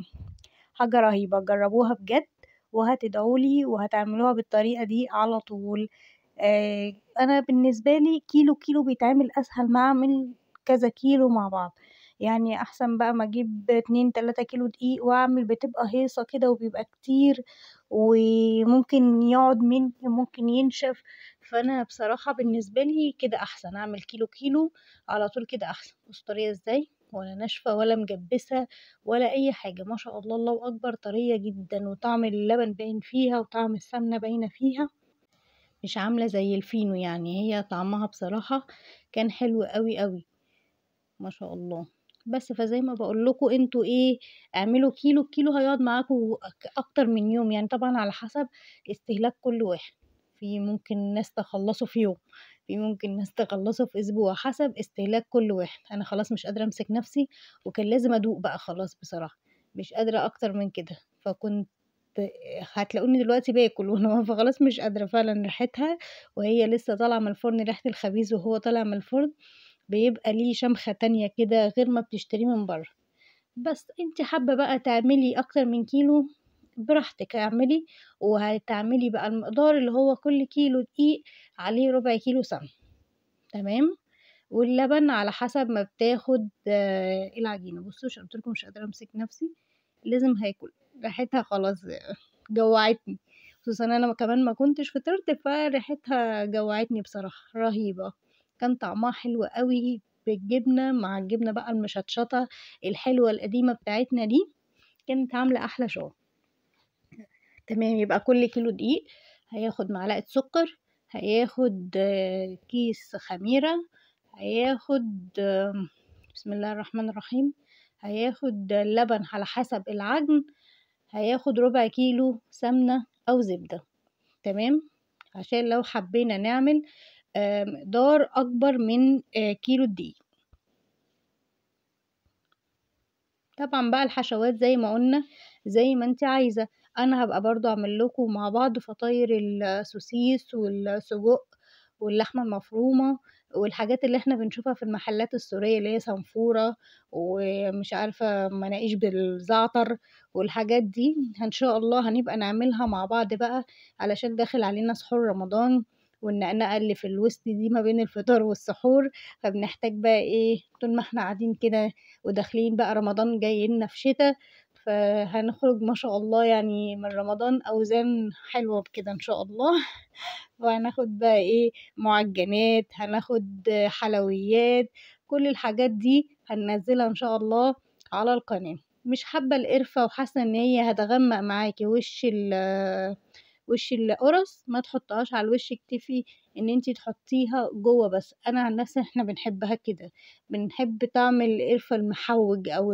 رهيبة، جربوها بجد وهتدعولي وهتعملوها بالطريقة دي على طول. انا بالنسبة لي كيلو كيلو بيتعمل اسهل ما اعمل كذا كيلو مع بعض، يعني احسن بقى ما اجيب 2 3 كيلو دقيق واعمل، بتبقى هيصة كده وبيبقى كتير وممكن يقعد مني ممكن ينشف، فانا بصراحة بالنسبة لي كده احسن اعمل كيلو كيلو على طول، كده احسن. بص طريقة ازاي، ولا ناشفة ولا مجبسة ولا اي حاجة، ما شاء الله الله اكبر، طرية جدا وطعم اللبن باين فيها وطعم السمنة باينة فيها، مش عاملة زي الفينو، يعني هي طعمها بصراحة كان حلو قوي قوي ما شاء الله. بس فزي ما بقول لكم انتوا ايه اعملوا كيلو، الكيلو هيقعد معاكم اكتر من يوم، يعني طبعا على حسب استهلاك كل واحد، في ممكن ناس تخلصوا في يوم، في ممكن ناس تخلصوا في اسبوع، حسب استهلاك كل واحد. انا خلاص مش قادرة امسك نفسي وكان لازم ادوق بقى خلاص بصراحة، مش قادرة اكتر من كده، فكنت هتلاقوني دلوقتي باكل وانا فخلاص مش قادرة فعلا ريحتها وهي لسه طالعة من الفرن، ريحة الخبيز وهو طالع من الفرن بيبقى ليه شمخة تانية كده غير ما بتشتريه من بره. بس انت حابة بقى تعملي اكتر من كيلو براحتك اعملي، وهتعملي بقى المقدار اللي هو كل كيلو دقيق عليه ربع كيلو سمن، تمام، واللبن على حسب ما بتاخد العجينة. بصوا عشان قلتلكم مش قادرة امسك نفسي، لازم هاكل، ريحتها خلاص جوعتني، خصوصا انا كمان ما كنتش فطرت فريحتها جوعتني بصراحة رهيبة. كان طعمها حلو قوي بالجبنة، مع الجبنة بقى المشطشطة الحلوة القديمة بتاعتنا دي، كانت عاملة احلى شغل. تمام، يبقى كل كيلو دقيق هياخد معلقة سكر، هياخد كيس خميرة، هياخد بسم الله الرحمن الرحيم، هياخد لبن على حسب العجن، هياخد ربع كيلو سمنة أو زبدة، تمام، عشان لو حبينا نعمل مقدار أكبر من كيلو الدقيق. طبعا بقى الحشوات زي ما قلنا زي ما انت عايزة، انا هبقى برضو اعمل لكم مع بعض فطاير السوسيس والسجق واللحمة المفرومة والحاجات اللي احنا بنشوفها في المحلات السورية اللي هي صنفورة ومش عارفة مناقيش بالزعتر والحاجات دي، ان شاء الله هنبقى نعملها مع بعض بقى علشان داخل علينا سحور رمضان والنقنقة اللي في الوسط دي ما بين الفطار والسحور، فبنحتاج بقى إيه طول ما إحنا قاعدين كده وداخلين بقى رمضان جاي لنا في شتا، فهنخرج ما شاء الله يعني من رمضان أوزان حلوة بكده إن شاء الله. وهناخد بقى إيه معجنات، هناخد حلويات، كل الحاجات دي هننزلها إن شاء الله على القناة. مش حابة القرفة وحاسة إن هي هتغمق معاكي وش القرص، ما تحطهاش على الوش، اكتفي ان انتي تحطيها جوه بس. انا عن نفسي احنا بنحبها كده، بنحب طعم القرفة المحوج او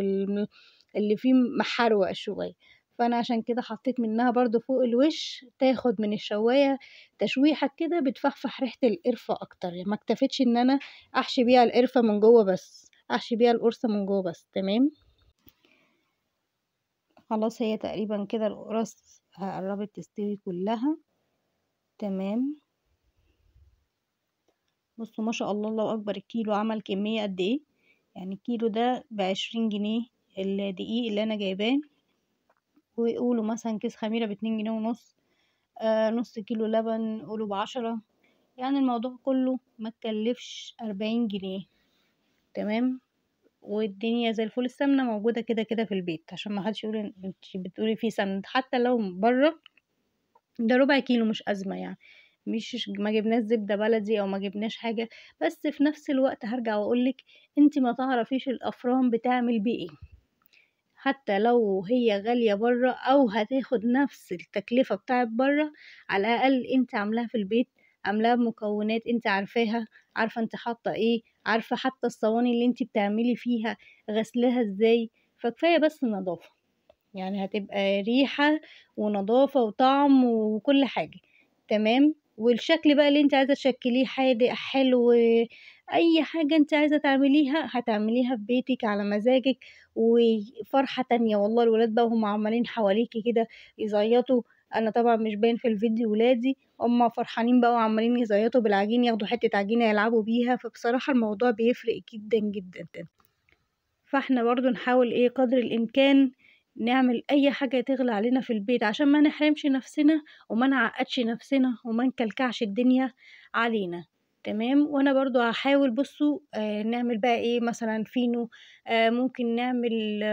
اللي فيه محروق شوية، فانا عشان كده حطيت منها برضو فوق الوش تاخد من الشواية تشويحة كده بتفحفح ريحة القرفة اكتر. يعني ما اكتفتش ان انا احشي بيها القرفة من جوه بس، احشي بيها القرصة من جوه بس. تمام، خلاص هي تقريبا كده القرص قربت تستوي كلها. تمام، بصوا ما شاء الله الله اكبر، الكيلو عمل كمية قد ايه؟ يعني الكيلو ده ب20 جنيه الدقيق اللي انا جايباه، ويقولوا مثلا كيس خميرة ب2 جنيه ونص، نص كيلو لبن قولوا ب10، يعني الموضوع كله ما تكلفش 40 جنيه. تمام، والدنيا زي الفل. السمنة موجودة كده كده في البيت، عشان ما حدش يقول انت بتقولي في سمنة، حتى لو بره ده ربع كيلو مش أزمة يعني، مش ما جبناش زبدة بلدي أو ما جبناش حاجة. بس في نفس الوقت هرجع وأقولك انتي ما تعرفيش الأفران بتعمل بيه ايه، حتى لو هي غالية برا أو هتاخد نفس التكلفة بتاعت برا، على الأقل انت عاملاها في البيت، عاملاها بمكونات انت عارفاها، عارفة انت حاطة ايه، عارفة حتى الصواني اللي انت بتعملي فيها غسلها ازاي. فكفاية بس النظافة، يعني هتبقى ريحة ونظافة وطعم وكل حاجة. تمام، والشكل بقى اللي انت عايزة تشكليه حادق حلو، اي حاجة انت عايزة تعمليها هتعمليها في بيتك على مزاجك. وفرحة تانية والله، الولاد بقى هم عمالين حواليكي كده يزيطوا، انا طبعا مش باين في الفيديو، ولادي هم فرحانين بقى وعمالين يزيطوا بالعجين، ياخدوا حتة عجينة يلعبوا بيها، فبصراحة الموضوع بيفرق جدا جدا. فاحنا برضو نحاول ايه قدر الامكان نعمل اي حاجة تغلى علينا في البيت، عشان ما نحرمش نفسنا وما نعقدش نفسنا وما نكلكعش الدنيا علينا. تمام، وانا برضو هحاول. بصوا نعمل بقى ايه مثلا فينو، ممكن نعمل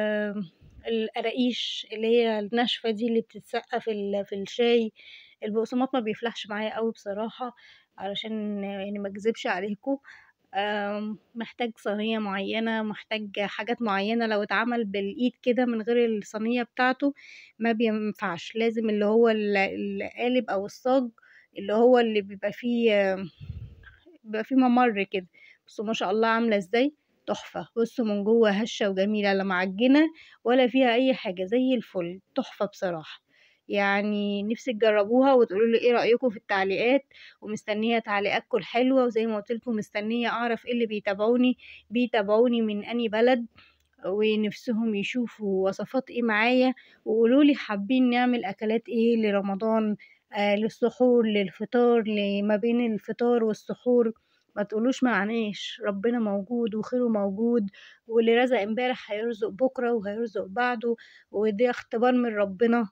القراقيش اللي هي الناشفة دي اللي بتتسقى في الشاي. البقسماط ما بيفلحش معايا قوي بصراحة، علشان يعني ما اكذبش عليكم، محتاج صينية معينة، محتاج حاجات معينة، لو اتعمل بالإيد كده من غير الصينية بتاعته ما بينفعش، لازم اللي هو القالب أو الصاج اللي هو اللي بيبقى فيه ممر كده. بصوا ما شاء الله عاملة ازاي، تحفة. بصوا من جوه هشة وجميلة، لا معجنة ولا فيها أي حاجة، زي الفل، تحفة بصراحة. يعني نفسي تجربوها وتقولوا لي ايه رأيكم في التعليقات، ومستنية تعليقاتكم الحلوة. وزي ما قلت لكم مستنية اعرف ايه اللي بيتابعوني من اني بلد، ونفسهم يشوفوا وصفات ايه معايا، وقولوا لي حابين نعمل اكلات ايه لرمضان، للسحور للفطار، لما بين الفطار والسحور. ما تقولوش معناش، ربنا موجود وخيره موجود، واللي رزق امبارح هيرزق بكرة وهيرزق بعده، وده اختبار من ربنا.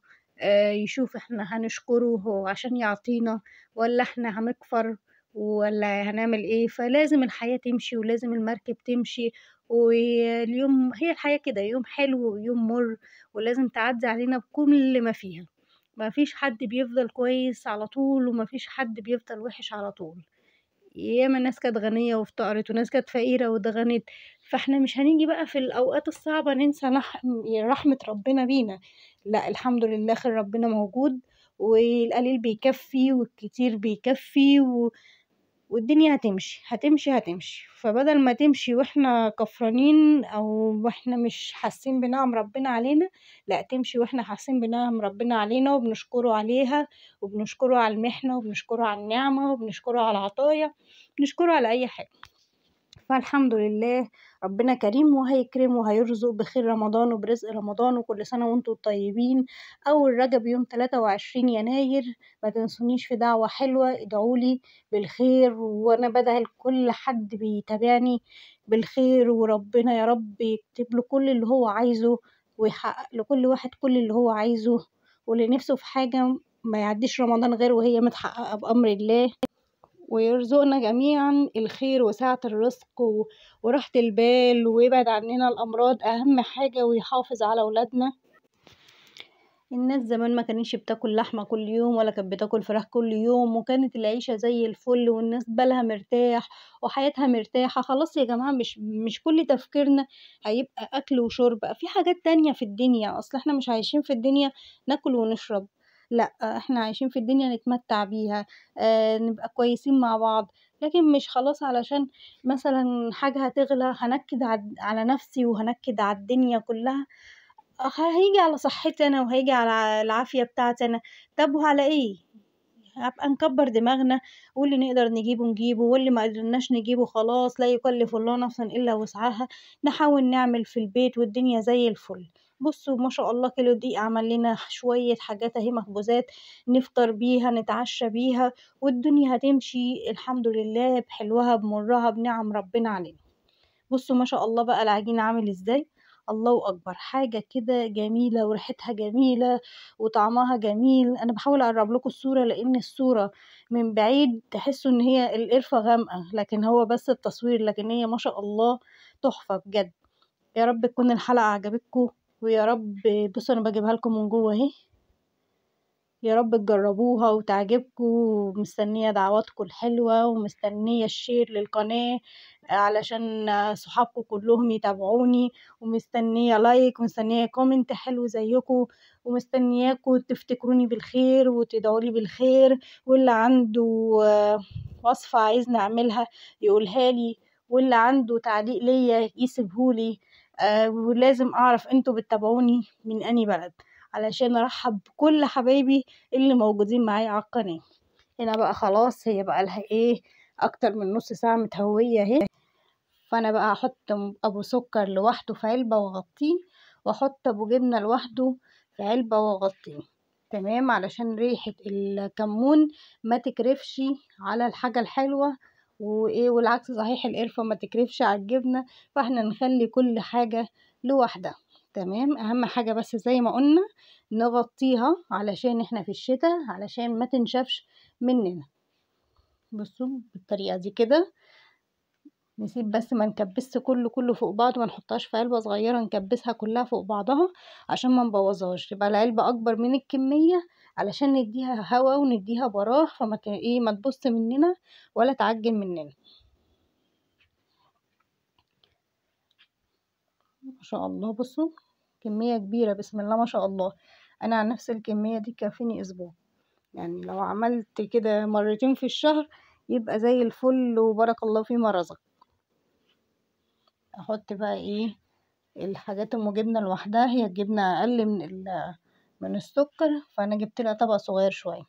يشوف احنا هنشكره هو عشان يعطينا، ولا احنا هنكفر، ولا هنعمل ايه. فلازم الحياة تمشي ولازم المركب تمشي، واليوم هي الحياة كده، يوم حلو ويوم مر، ولازم تعدي علينا بكل ما فيها. ما فيش حد بيفضل كويس على طول، وما فيش حد بيفضل وحش على طول. ياما ناس كانت غنية وافتقرت، وناس كانت فقيرة واتغنت. فاحنا مش هنيجي بقى في الأوقات الصعبة ننسى رحمة ربنا بينا، لا الحمد لله خير ربنا موجود، والقليل بيكفي والكتير بيكفي، والدنيا هتمشي. فبدل ما تمشي واحنا كفرانين او واحنا مش حاسين بنعم ربنا علينا، لا تمشي واحنا حاسين بنعم ربنا علينا وبنشكره عليها، وبنشكره على المحنة، وبنشكره على النعمة، وبنشكره على العطايا، بنشكره على اي حاجة. فالحمد لله ربنا كريم وهيكرم وهيرزق بخير رمضان وبرزق رمضان. وكل سنة وانتم طيبين. أول رجب يوم 23 يناير، ما تنسونيش في دعوة حلوة، ادعولي بالخير، وأنا بدعي لكل حد بيتابعني بالخير، وربنا يا رب يكتب له كل اللي هو عايزه، ويحقق لكل واحد كل اللي هو عايزه، واللي نفسه في حاجة ما يعديش رمضان غير وهي متحققة بأمر الله. ويرزقنا جميعا الخير وسعة الرزق وراحة البال، ويبعد عننا الأمراض أهم حاجة، ويحافظ على ولادنا. الناس زمان ما كانتش بتاكل لحمة كل يوم ولا كانت بتاكل فراخ كل يوم، وكانت العيشة زي الفل، والناس بالها مرتاح وحياتها مرتاحة. خلاص يا جماعة، مش كل تفكيرنا هيبقى أكل وشرب، في حاجات تانية في الدنيا. أصل احنا مش عايشين في الدنيا ناكل ونشرب، لا، احنا عايشين في الدنيا نتمتع بيها، نبقى كويسين مع بعض. لكن مش خلاص علشان مثلا حاجة هتغلى هنكد على نفسي وهنكد على الدنيا كلها. هيجي على صحتي انا وهيجي على العافية بتاعتي انا. طب وعلى ايه؟ هبقى نكبر دماغنا، واللي نقدر نجيبه نجيبه، واللي ما قدرناش نجيبه خلاص، لا يكلف الله نفسا الا وسعها. نحاول نعمل في البيت والدنيا زي الفل. بصوا ما شاء الله، كيلو دقيق عمل لنا شوية حاجات اهي، مخبوزات نفطر بيها نتعشى بيها، والدنيا هتمشي الحمد لله بحلوها بمرها بنعم ربنا علينا. بصوا ما شاء الله بقى العجين عامل ازاي. الله اكبر، حاجة كده جميلة وريحتها جميلة وطعمها جميل. انا بحاول اقرب لكم الصورة، لان الصورة من بعيد تحسوا ان هي القرفة غامقة، لكن هو بس التصوير، لكن هي ما شاء الله تحفة بجد. يا رب تكون الحلقة عجبتكم، ويا رب. بصوا انا بجيبها لكم من جوه اهي، يا رب تجربوها وتعجبكم، ومستنية دعواتكم الحلوة، ومستنية الشير للقناة علشان صحابكم كلهم يتابعوني، ومستنية لايك، ومستنية كومنت حلو زيكم، ومستنياكم تفتكروني بالخير وتدعولي بالخير. واللي عنده وصفة عايز نعملها يقولها لي، واللي عنده تعليق ليا يسيبهولي. ولازم اعرف انتوا بتتابعوني من اني بلد، علشان ارحب بكل حبايبي اللي موجودين معايا على القناة. هنا بقى خلاص، هي بقى لها ايه، اكتر من نص ساعة متهوية اهي. فانا بقى احط ابو سكر لوحده في علبة واغطيه، واحط ابو جبنة لوحده في علبة واغطيه، تمام، علشان ريحة الكمون ما تكرفش على الحاجة الحلوة، وايه، والعكس صحيح، القرفة ما تكرفش على الجبنة. فاحنا نخلي كل حاجة لوحدها، تمام. اهم حاجة بس زي ما قلنا نغطيها علشان احنا في الشتاء، علشان ما تنشفش مننا. بصوا بالطريقة دي كده، نسيب بس ما نكبسش كله فوق بعض، ما نحطهاش في علبة صغيرة، نكبسها كلها فوق بعضها عشان ما نبوظهاش، تبقى العلبة اكبر من الكمية، علشان نديها هوا ونديها براح، فما ايه ما تبص مننا ولا تعجن مننا. ما شاء الله، بصوا كمية كبيرة، بسم الله ما شاء الله. انا عن نفس الكمية دي كافيني اسبوع، يعني لو عملت كده مرتين في الشهر يبقى زي الفل، وبارك الله فيما رزق. احط بقى ايه الحاجات، ام جبنه لوحدها، هي الجبنه اقل من السكر، فانا جبت لها طبق صغير شويه.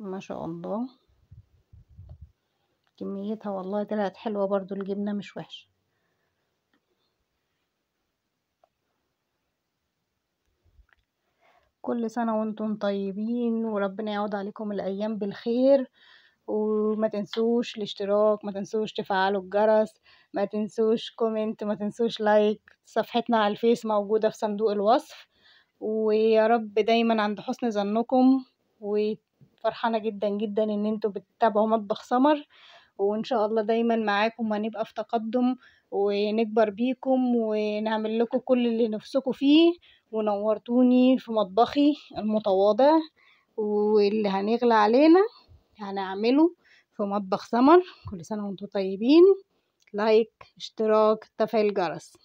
ما شاء الله كميتها والله طلعت حلوه برضو، الجبنه مش وحشه. كل سنه وانتم طيبين، وربنا يعود عليكم الايام بالخير. وما تنسوش الاشتراك، ما تنسوش تفعلوا الجرس، ما تنسوش كومنت، ما تنسوش لايك. صفحتنا على الفيس موجودة في صندوق الوصف. ويا رب دايما عند حسن ظنكم، وفرحانة جدا جدا ان انتوا بتتابعوا مطبخ سمر، وان شاء الله دايما معاكم وهنبقى في تقدم، ونكبر بيكم ونعمل لكم كل اللي نفسكم فيه. ونورتوني في مطبخي المتواضع، واللي هنغلى علينا هنعمله في مطبخ سمر. كل سنة وانتم طيبين. لايك، اشتراك، تفعيل الجرس.